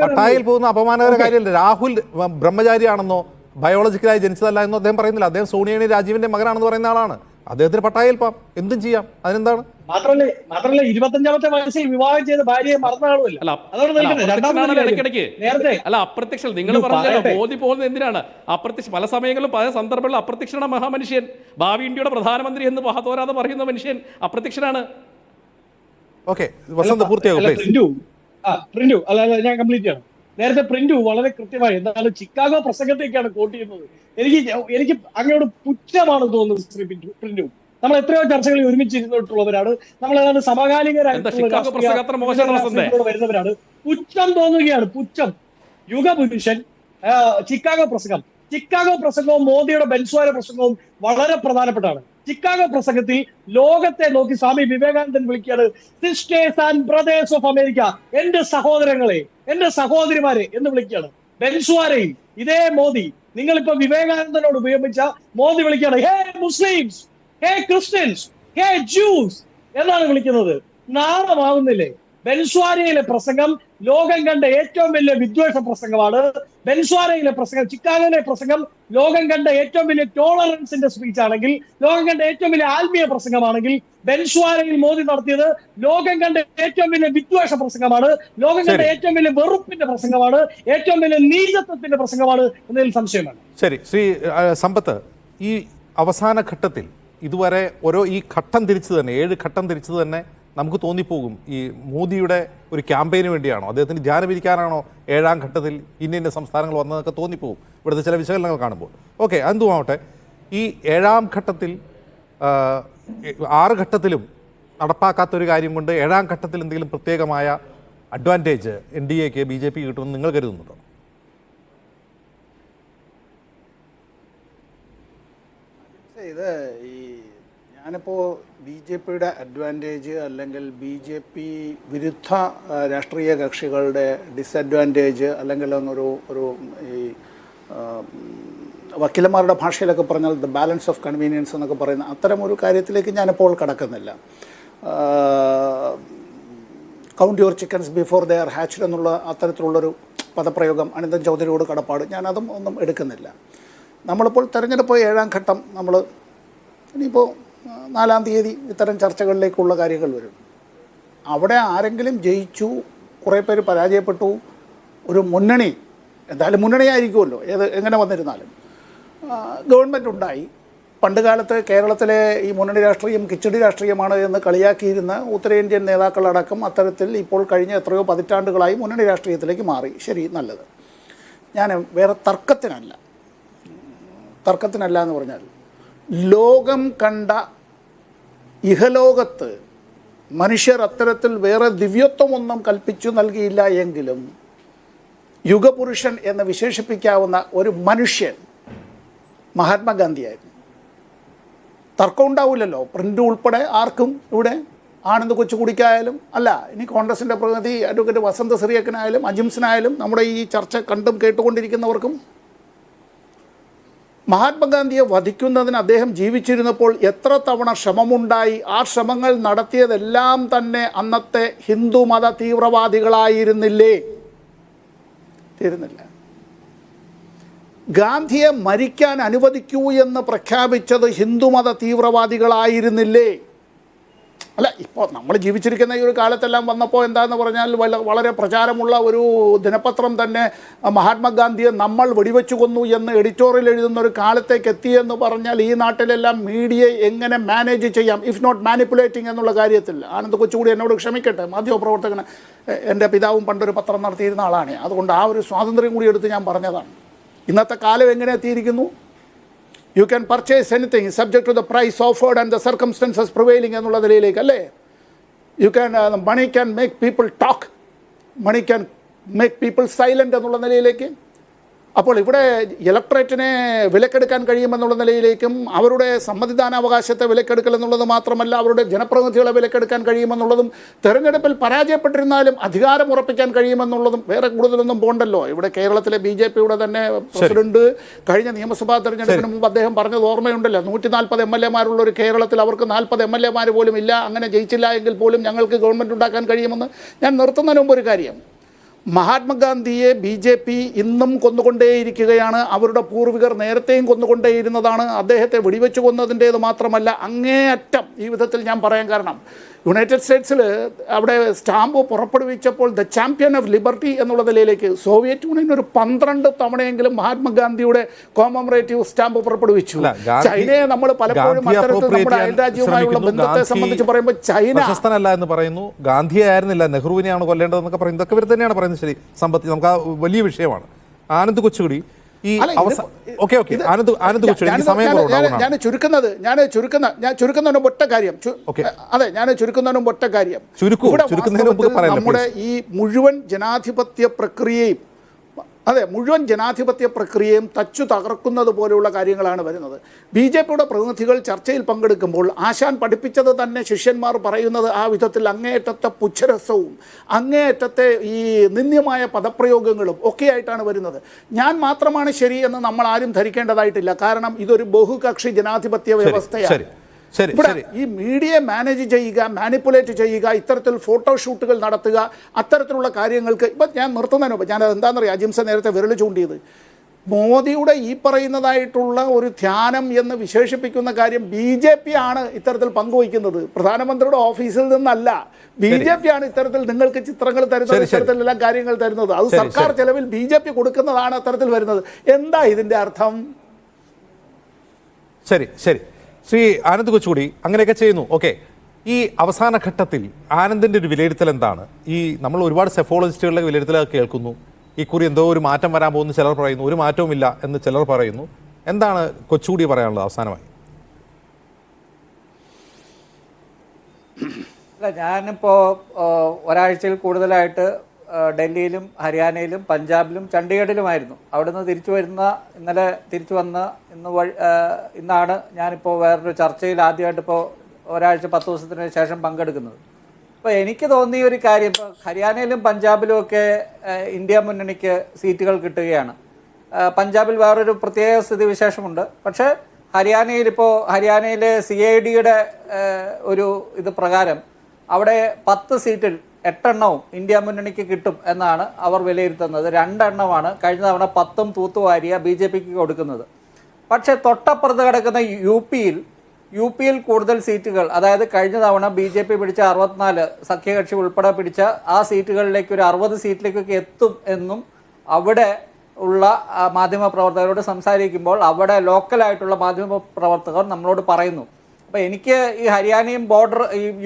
പട്ടായയിൽ പോകുന്ന അപമാനകര കാര്യമല്ല. രാഹുൽ ബ്രഹ്മചാരിയാണെന്നോ ബയോളജിക്കലായി ജനിച്ചതല്ല എന്നോ അദ്ദേഹം പറയുന്നില്ല. അദ്ദേഹം സോണിയയുടെ രാജീവിന്റെ മകനാണെന്ന് പറയുന്ന ആളാണ്. അദ്ദേഹത്തിന് പട്ടായയിൽ പോകാം, എന്തും ചെയ്യാം, അതിനെന്താണ്? മാത്രമല്ല 25ാമത്തെ വയസ്സിൽ വിവാഹം ചെയ്ത ഭാര്യയെ മറന്ന ആളുമല്ല. അല്ല, അപ്രത്യക്ഷ നിങ്ങൾ പറഞ്ഞല്ലോ മോദി പോകുന്നത് എന്തിനാണ്? അപ്രത്യക്ഷ പല സമയങ്ങളിലും പല സന്ദർഭങ്ങളിലും അപ്രത്യക്ഷനാണ് മഹാമനുഷ്യൻ. ഭാവി ഇന്ത്യയുടെ പ്രധാനമന്ത്രി എന്ന് വാതോരാതെ പറയുന്ന മനുഷ്യൻ അപ്രത്യക്ഷനാണ്. ഓക്കെ, വസന്ത് പൂർത്തിയാകും. പ്രിന്റു അല്ല, ഞാൻ കംപ്ലീറ്റ് ചെയ്യണം. നേരത്തെ പ്രിന്റു വളരെ കൃത്യമായി എന്താണ് ചിക്കാഗോ പ്രസംഗത്തേക്കാണ് കോട്ട് ചെയ്യുന്നത്. എനിക്ക് അങ്ങയോട് പുച്ഛമാണ് തോന്നുന്നത് ശ്രീ പ്രിന്റു. നമ്മൾ എത്രയോ ചർച്ചകളിൽ ഒരുമിച്ചിരുന്നിട്ടുള്ളവരാണ്. നമ്മൾ ഏതാണ്ട് സമകാലികരായിട്ടുള്ള വരുന്നവരാണ്. പുച്ഛം തോന്നുകയാണ്, പുച്ഛം. യുഗപുരുഷൻ, ചിക്കാഗോ പ്രസംഗവും മോദിയുടെ ബെൻസ്വാര പ്രസംഗവും വളരെ പ്രധാനപ്പെട്ടാണ്. ചിക്കാഗോ പ്രസംഗത്തിൽ ലോകത്തെ നോക്കി സ്വാമി വിവേകാനന്ദൻ വിളിക്കുകയാണ് sisters and brothers of America, എന്റെ സഹോദരങ്ങളെ, എന്റെ സഹോദരിമാരെ എന്ന് വിളിക്കുകയാണ്. ബെൻസ്വാരയിൽ ഇതേ മോദി, നിങ്ങളിപ്പോ വിവേകാനന്ദനോട് ഉപയോഗിച്ച മോദി വിളിക്കുകയാണ് ഹേ മുസ്ലിംസ്, ഹേ ക്രിസ്ത്യൻസ്, ഹേ ജൂസ് എന്നാണ് വിളിക്കുന്നത്. നാണമാവുന്നില്ലേ? ബെൻസ്വാരയിലെ പ്രസംഗം ലോകം കണ്ട ഏറ്റവും വലിയ വിദ്വേഷ പ്രസംഗമാണ്. ബെൻസ്വാരയിലെ പ്രസംഗം, ചിക്കാഗോയിലെ പ്രസംഗം ലോകം കണ്ട ഏറ്റവും വലിയ ടോളറൻസിന്റെ സ്പീച്ച് ആണെങ്കിൽ, ലോകം കണ്ട ഏറ്റവും വലിയ ആത്മീയ പ്രസംഗമാണെങ്കിൽ, ബെൻസ്വാരയിൽ മോദി നടത്തിയത് ലോകം കണ്ട ഏറ്റവും വലിയ വിദ്വേഷ പ്രസംഗമാണ്, ലോകം കണ്ട ഏറ്റവും വലിയ വെറുപ്പിന്റെ പ്രസംഗമാണ്, ഏറ്റവും വലിയ നീചത്വത്തിന്റെ പ്രസംഗമാണ് എന്നതിൽ സംശയമാണ്. ശരി, ശ്രീ സമ്പത്ത്, ഈ അവസാന ഘട്ടത്തിൽ ഇതുവരെ ഈ ഘട്ടം തിരിച്ചു തന്നെ 7 ഘട്ടം തിരിച്ചു തന്നെ നമുക്ക് തോന്നിപ്പോകും ഈ മോദിയുടെ ഒരു ക്യാമ്പയിന് വേണ്ടിയാണോ, അദ്ദേഹത്തിന് ധ്യാനം ഇരിക്കാനാണോ 7ാം ഘട്ടത്തിൽ ഇന്ന സംസ്ഥാനങ്ങൾ വന്നതൊക്കെ തോന്നിപ്പോകും ഇവിടുത്തെ ചില വിശകലനങ്ങൾ കാണുമ്പോൾ. ഓക്കെ, അതെന്തുമാവട്ടെ, ഈ 7ാം ഘട്ടത്തിൽ 6 ഘട്ടത്തിലും നടപ്പാക്കാത്തൊരു കാര്യം കൊണ്ട് 7ാം ഘട്ടത്തിൽ എന്തെങ്കിലും പ്രത്യേകമായ അഡ്വാൻറ്റേജ് NDAക്ക് BJP കിട്ടുമെന്ന് നിങ്ങൾ കരുതുന്നുണ്ടോ? ഇത് ഞാനിപ്പോൾ BJPയുടെ അഡ്വാൻറ്റേജ് അല്ലെങ്കിൽ BJP വിരുദ്ധ രാഷ്ട്രീയ കക്ഷികളുടെ ഡിസഡ്വാൻറ്റേജ് അല്ലെങ്കിൽ ഒരു ഈ വക്കീലന്മാരുടെ ഭാഷയിലൊക്കെ പറഞ്ഞാൽ ദ ബാലൻസ് ഓഫ് കൺവീനിയൻസ് എന്നൊക്കെ പറയുന്ന അത്തരം ഒരു കാര്യത്തിലേക്ക് ഞാനിപ്പോൾ കടക്കുന്നില്ല. Count your chickens before they are hatched എന്നുള്ള അത്തരത്തിലുള്ളൊരു പദപ്രയോഗം അനിതൻ ചൗധരിയോട് കടപ്പാട്, ഞാനതും ഒന്നും എടുക്കുന്നില്ല. നമ്മളിപ്പോൾ തെരഞ്ഞെടുപ്പ് 7ാം ഘട്ടം, നമ്മൾ ഇനിയിപ്പോൾ 4-ാം തീയതി ഇത്തരം ചർച്ചകളിലേക്കുള്ള കാര്യങ്ങൾ വരും. അവിടെ ആരെങ്കിലും ജയിച്ചു, കുറേ പേര് പരാജയപ്പെട്ടു, ഒരു മുന്നണി എന്തായാലും മുന്നണിയായിരിക്കുമല്ലോ, എങ്ങനെ വന്നിരുന്നാലും ഗവൺമെൻറ് ഉണ്ടായി. പണ്ട് കാലത്ത് കേരളത്തിലെ ഈ മുന്നണി രാഷ്ട്രീയം കിച്ചടി രാഷ്ട്രീയമാണ് എന്ന് കളിയാക്കിയിരുന്ന ഉത്തരേന്ത്യൻ നേതാക്കളടക്കം അത്തരത്തിൽ ഇപ്പോൾ കഴിഞ്ഞ എത്രയോ പതിറ്റാണ്ടുകളായി മുന്നണി രാഷ്ട്രീയത്തിലേക്ക് മാറി. ശരി, നല്ലത്. ഞാൻ വേറെ തർക്കത്തിനല്ല എന്ന് പറഞ്ഞാൽ, ലോകം കണ്ട ഇഹലോകത്ത് മനുഷ്യർ അത്തരത്തിൽ വേറെ ദിവ്യത്വമൊന്നും കൽപ്പിച്ചു നൽകിയില്ല എങ്കിലും യുഗപുരുഷൻ എന്ന് വിശേഷിപ്പിക്കാവുന്ന ഒരു മനുഷ്യൻ മഹാത്മാഗാന്ധിയായിരുന്നു. തർക്കം ഉണ്ടാവില്ലല്ലോ, പ്രിൻ്റ് ഉൾപ്പെടെ ആർക്കും ഇവിടെ ആനന്ദ് കൊച്ചുകുടിക്കായാലും അല്ല, ഇനി കോൺഗ്രസിൻ്റെ പ്രതിനിധി അഡ്വക്കേറ്റ് വസന്ത് സിറിയക്കനായാലും അജിംസിനായാലും നമ്മുടെ ഈ ചർച്ച കണ്ടും കേട്ടുകൊണ്ടിരിക്കുന്നവർക്കും മഹാത്മാഗാന്ധിയെ വധിക്കുന്നതിന് അദ്ദേഹം ജീവിച്ചിരുന്നപ്പോൾ എത്ര തവണ ശ്രമമുണ്ടായി. ആ ശ്രമങ്ങൾ നടത്തിയതെല്ലാം തന്നെ അന്നത്തെ ഹിന്ദു മത തീവ്രവാദികളായിരുന്നില്ലേ? തീരുന്നില്ല. ഗാന്ധിയെ മരിക്കാൻ അനുവദിക്കൂ എന്ന് പ്രഖ്യാപിച്ചത് ഹിന്ദുമത തീവ്രവാദികളായിരുന്നില്ലേ? അല്ല, ഇപ്പോൾ നമ്മൾ ജീവിച്ചിരിക്കുന്ന ഈ ഒരു കാലത്തെല്ലാം വന്നപ്പോൾ എന്താണെന്ന് പറഞ്ഞാൽ വളരെ പ്രചാരമുള്ള ഒരു ദിനപത്രം തന്നെ മഹാത്മാഗാന്ധിയെ നമ്മൾ വെടിവെച്ചു കൊന്നു എന്ന് എഡിറ്റോറിയൽ എഴുതുന്ന ഒരു കാലത്തേക്ക് എത്തിയെന്ന് പറഞ്ഞാൽ ഈ നാട്ടിലെല്ലാം മീഡിയയെ എങ്ങനെ മാനേജ് ചെയ്യാം, ഇഫ് നോട്ട് മാനിപ്പുലേറ്റിംഗ് എന്നുള്ള കാര്യത്തിൽ. ആനന്ദ് കൊച്ചുകൂടി എന്നോട് ക്ഷമിക്കട്ടെ, മാധ്യമപ്രവർത്തകന് എൻ്റെ പിതാവും പണ്ടൊരു പത്രം നടത്തിയിരുന്ന ആളാണ്, അതുകൊണ്ട് ആ ഒരു സ്വാതന്ത്ര്യം കൂടി എടുത്ത് ഞാൻ പറഞ്ഞതാണ്. ഇന്നത്തെ കാലം എങ്ങനെ എത്തിയിരിക്കുന്നു? You can purchase anything subject to the price offered and the circumstances prevailing എന്നുള്ള നിലയിലേക്ക് അല്ലേ? You can money can make people talk, money can make people silent എന്നുള്ള നിലയിലേക്ക്. അപ്പോൾ ഇവിടെ ഇലക്ട്രേറ്റിനെ വിലക്കെടുക്കാൻ കഴിയുമെന്നുള്ള നിലയിലേക്കും അവരുടെ സമ്മതിദാനാവകാശത്തെ വിലക്കെടുക്കൽ എന്നുള്ളത് മാത്രമല്ല അവരുടെ ജനപ്രതിനിധികളെ വിലക്കെടുക്കാൻ കഴിയുമെന്നുള്ളതും തെരഞ്ഞെടുപ്പിൽ പരാജയപ്പെട്ടിരുന്നാലും അധികാരം ഉറപ്പിക്കാൻ കഴിയുമെന്നുള്ളതും വേറെ കൂടുതലൊന്നും പോണ്ടല്ലോ. ഇവിടെ കേരളത്തിലെ BJPയുടെ തന്നെ പ്രസിഡന്റ് കഴിഞ്ഞ നിയമസഭാ തെരഞ്ഞെടുപ്പിന് മുമ്പ് അദ്ദേഹം പറഞ്ഞത് ഓർമ്മയുണ്ടല്ലോ, 140 MLA ഒരു കേരളത്തിൽ അവർക്ക് 40 MLA പോലും ഇല്ല, അങ്ങനെ ജയിച്ചില്ല എങ്കിൽ പോലും ഞങ്ങൾക്ക് ഗവൺമെൻറ് ഉണ്ടാക്കാൻ കഴിയുമെന്ന്. ഞാൻ നിർത്തുന്നതിന് മുമ്പ് ഒരു കാര്യം, മഹാത്മാഗാന്ധിയെ BJP ഇന്നും കൊന്നുകൊണ്ടേയിരിക്കുകയാണ്. അവരുടെ പൂർവികർ നേരത്തെയും കൊന്നുകൊണ്ടേയിരുന്നതാണ്. അദ്ദേഹത്തെ വെടിവെച്ച് കൊന്നതിൻ്റേത് മാത്രമല്ല, അങ്ങേയറ്റം ഈ വിധത്തിൽ ഞാൻ പറയാൻ കാരണം, യുണൈറ്റഡ് സ്റ്റേറ്റ്സിൽ അവിടെ സ്റ്റാമ്പ് പുറപ്പെടുവിച്ചപ്പോൾ ദ ചാമ്പ്യൻ ഓഫ് ലിബർട്ടി എന്നുള്ള നിലയിലേക്ക് സോവിയറ്റ് യൂണിയൻ ഒരു 12 തവണയെങ്കിലും മഹാത്മാഗാന്ധിയുടെ കോമമറേറ്റീവ് സ്റ്റാമ്പ് പുറപ്പെടുവിച്ചു. ചൈനയെ നമ്മൾ പലപ്പോഴും അത്തരത്തിൽ നമ്മുടെ അയൽരാജ്യവുമായുള്ള ബന്ധത്തെ സംബന്ധിച്ച് പറയുമ്പോൾ ചൈന എന്ന് പറയുന്നു, ഗാന്ധിയെ ആയിരുന്നില്ല നെഹ്റുവിനെയാണ് കൊല്ലേണ്ടതെന്നൊക്കെ പറയുന്നത്. ഇതൊക്കെ ഇവർ തന്നെയാണ് പറയുന്നത്. ശരി, സമ്പത്തി നമുക്ക് ആ വലിയ വിഷയമാണ്. ആനന്ദ് കൊച്ചുകൂടി ഞാൻ ചുരുക്കുന്നതിനും ഒറ്റ കാര്യം നമ്മുടെ ഈ മുഴുവൻ ജനാധിപത്യ പ്രക്രിയയും തച്ചു തകർക്കുന്നത് പോലെയുള്ള കാര്യങ്ങളാണ് വരുന്നത്. BJPയുടെ പ്രതിനിധികൾ ചർച്ചയിൽ പങ്കെടുക്കുമ്പോൾ ആശാൻ പഠിപ്പിച്ചത് തന്നെ ശിഷ്യന്മാർ പറയുന്നത് ആ വിധത്തിൽ അങ്ങേയറ്റത്തെ പുച്ഛരസവും അങ്ങേയറ്റത്തെ ഈ നിന്ദ്യമായ പദപ്രയോഗങ്ങളും ഒക്കെ ആയിട്ടാണ് വരുന്നത്. ഞാൻ മാത്രമാണ് ശരി എന്ന് നമ്മൾ ആരും ധരിക്കേണ്ടതായിട്ടില്ല. കാരണം ഇതൊരു ബഹുകക്ഷി ജനാധിപത്യ വ്യവസ്ഥയാണ്. ഇവിടെ ഈ മീഡിയയെ മാനേജ് ചെയ്യുക, മാനിപ്പുലേറ്റ് ചെയ്യുക, ഇത്തരത്തിൽ ഫോട്ടോഷൂട്ടുകൾ നടത്തുക, അത്തരത്തിലുള്ള കാര്യങ്ങൾക്ക് ഇപ്പം ഞാൻ നിർത്തുന്നതിന് മുമ്പ് ഞാൻ എന്താണെന്നറിയാം, അജിംസ നേരത്തെ വിരൽ ചൂണ്ടിയത് മോദിയുടെ ഈ പറയുന്നതായിട്ടുള്ള ഒരു ധ്യാനം എന്ന് വിശേഷിപ്പിക്കുന്ന കാര്യം BJP ആണ് ഇത്തരത്തിൽ പങ്കുവയ്ക്കുന്നത്. പ്രധാനമന്ത്രിയുടെ ഓഫീസിൽ നിന്നല്ല, BJP ആണ് ഇത്തരത്തിൽ നിങ്ങൾക്ക് ചിത്രങ്ങൾ തരുന്നത്, ഇത്തരത്തിലെല്ലാം കാര്യങ്ങൾ തരുന്നത്. അത് സർക്കാർ ചെലവിൽ BJP കൊടുക്കുന്നതാണ് അത്തരത്തിൽ വരുന്നത്. എന്താ ഇതിൻ്റെ അർത്ഥം? ശരി ശരി ശ്രീ ആനന്ദ് കൊച്ചുകൂടി അങ്ങനെയൊക്കെ ചെയ്യുന്നു. ഓക്കെ, ഈ അവസാന ഘട്ടത്തിൽ ആനന്ദിൻ്റെ ഒരു വിലയിരുത്തൽ എന്താണ്? ഈ നമ്മൾ ഒരുപാട് സെഫോളജിസ്റ്റുകളുടെ വിലയിരുത്തലൊക്കെ കേൾക്കുന്നു. ഇക്കുറി എന്തോ ഒരു മാറ്റം വരാൻ പോകുന്നു ചിലർ പറയുന്നു, ഒരു മാറ്റവുമില്ല എന്ന് ചിലർ പറയുന്നു. എന്താണ് കൊച്ചുകൂടി പറയാനുള്ളത് അവസാനമായി? അല്ല, ഞാനിപ്പോൾ ഒരാഴ്ചയിൽ കൂടുതലായിട്ട് ഡൽഹിയിലും ഹരിയാനയിലും പഞ്ചാബിലും ചണ്ഡീഗഡിലുമായിരുന്നു. അവിടുന്ന് ഇന്നലെ തിരിച്ചു വന്ന് ഇന്നാണ് ഞാനിപ്പോൾ വേറൊരു ചർച്ചയിൽ ആദ്യമായിട്ട് ഇപ്പോൾ ഒരാഴ്ച 10 ദിവസത്തിന് ശേഷം പങ്കെടുക്കുന്നത്. അപ്പോൾ എനിക്ക് തോന്നിയ ഒരു കാര്യം, ഇപ്പോൾ ഹരിയാനയിലും പഞ്ചാബിലും ഒക്കെ ഇന്ത്യ മുന്നണിക്ക് സീറ്റുകൾ കിട്ടുകയാണ്. പഞ്ചാബിൽ വേറൊരു പ്രത്യേക സ്ഥിതിവിശേഷമുണ്ട്. പക്ഷേ ഹരിയാനയിലെ CIDയുടെ ഒരു ഇത് പ്രകാരം അവിടെ 10 സീറ്റിൽ 8 എണ്ണവും ഇന്ത്യ മുന്നണിക്ക് കിട്ടും എന്നാണ് അവർ വിലയിരുത്തുന്നത്. 2 എണ്ണമാണ് കഴിഞ്ഞ തവണ 10 തൂത്തുവാരിയ BJPക്ക് കൊടുക്കുന്നത്. പക്ഷേ തൊട്ടപ്പുറത്ത് കിടക്കുന്ന യു പിയിൽ കൂടുതൽ സീറ്റുകൾ, അതായത് കഴിഞ്ഞ തവണ BJP പിടിച്ച 64 സഖ്യകക്ഷി ഉൾപ്പെടെ പിടിച്ച ആ സീറ്റുകളിലേക്ക് ഒരു 60 സീറ്റിലേക്കൊക്കെ എത്തും എന്നും അവിടെ ഉള്ള മാധ്യമപ്രവർത്തകരോട് സംസാരിക്കുമ്പോൾ അവിടെ ലോക്കലായിട്ടുള്ള മാധ്യമപ്രവർത്തകർ നമ്മളോട് പറയുന്നു. അപ്പോൾ എനിക്ക് ഈ ഹരിയാനയും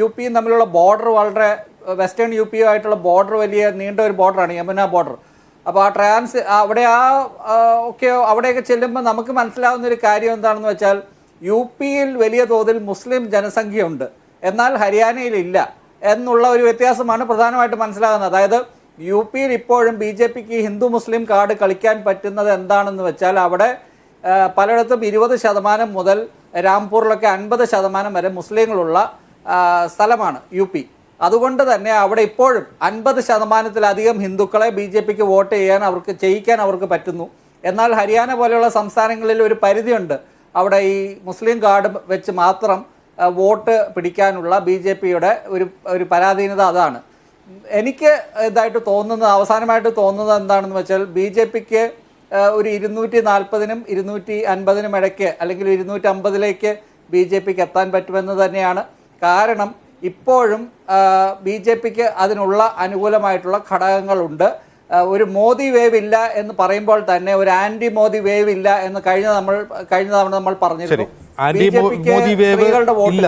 UPയും തമ്മിലുള്ള ബോർഡർ വളരെ വെസ്റ്റേൺ UPയുമായിട്ടുള്ള ബോർഡർ വലിയ നീണ്ട ഒരു ബോർഡറാണ്, യമുന ബോർഡർ. അപ്പോൾ അവിടെയൊക്കെ ചെല്ലുമ്പോൾ നമുക്ക് മനസ്സിലാവുന്ന ഒരു കാര്യം എന്താണെന്ന് വെച്ചാൽ UPയിൽ വലിയ തോതിൽ മുസ്ലിം ജനസംഖ്യയുണ്ട്, എന്നാൽ ഹരിയാനയിലില്ല എന്നുള്ള ഒരു വ്യത്യാസമാണ് പ്രധാനമായിട്ട് മനസ്സിലാകുന്നത്. അതായത് UPയിൽ ഇപ്പോഴും BJPക്ക് ഹിന്ദു മുസ്ലിം കാർഡ് കളിക്കാൻ പറ്റുന്നത് എന്താണെന്ന് വെച്ചാൽ അവിടെ പലയിടത്തും 20% മുതൽ രാംപൂരിലൊക്കെ 50% വരെ മുസ്ലിങ്ങളുള്ള സ്ഥലമാണ് UP. അതുകൊണ്ട് തന്നെ അവിടെ ഇപ്പോഴും 50%-ലധികം ഹിന്ദുക്കളെ BJPക്ക് വോട്ട് ചെയ്യിക്കാൻ അവർക്ക് പറ്റുന്നു. എന്നാൽ ഹരിയാന പോലെയുള്ള സംസ്ഥാനങ്ങളിൽ ഒരു പരിധിയുണ്ട്, അവിടെ ഈ മുസ്ലിം കാർഡ് വെച്ച് മാത്രം വോട്ട് പിടിക്കാനുള്ള BJPയുടെ ഒരു പരാധീനത അതാണ്. എനിക്ക് ഇതായിട്ട് തോന്നുന്നത്, അവസാനമായിട്ട് തോന്നുന്നത് എന്താണെന്ന് വെച്ചാൽ BJPക്ക് ഒരു 240-നും 250-നും ഇടയ്ക്ക് അല്ലെങ്കിൽ 250-ലേക്ക് BJPക്ക് എത്താൻ പറ്റുമെന്ന് തന്നെയാണ്. കാരണം ഇപ്പോഴും BJPക്ക് അതിനുള്ള അനുകൂലമായിട്ടുള്ള ഘടകങ്ങളുണ്ട്. ഒരു മോദി വേവ് ഇല്ല എന്ന് പറയുമ്പോൾ തന്നെ ഒരു ആന്റി മോദി വേവ് ഇല്ല എന്ന് കഴിഞ്ഞ തവണ നമ്മൾ പറഞ്ഞിരുന്നു. മോദി വേവ് ഇല്ല,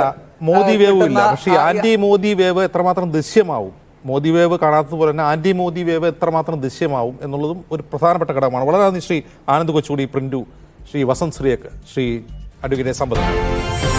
മോദി വേവ് ഇല്ല. പക്ഷേ ആന്റി മോദി വേവ് എത്രമാത്രം ദൃശ്യമാവും, മോദി വേവ് കാണാത്തതുപോലെ തന്നെ ആന്റി മോദി വേവ് എത്രമാത്രം ദൃശ്യമാവും എന്നുള്ളതും ഒരു പ്രധാനപ്പെട്ട ഘടകമാണ്. വളരെ നന്ദി ശ്രീ ആനന്ദ് കൊച്ചുകൂടി, പ്രിന്റു, ശ്രീ വസന്ത് ശ്രീയക്ക്, ശ്രീ അഡ്വക്കേറ്റ് സമ്പത്ത്.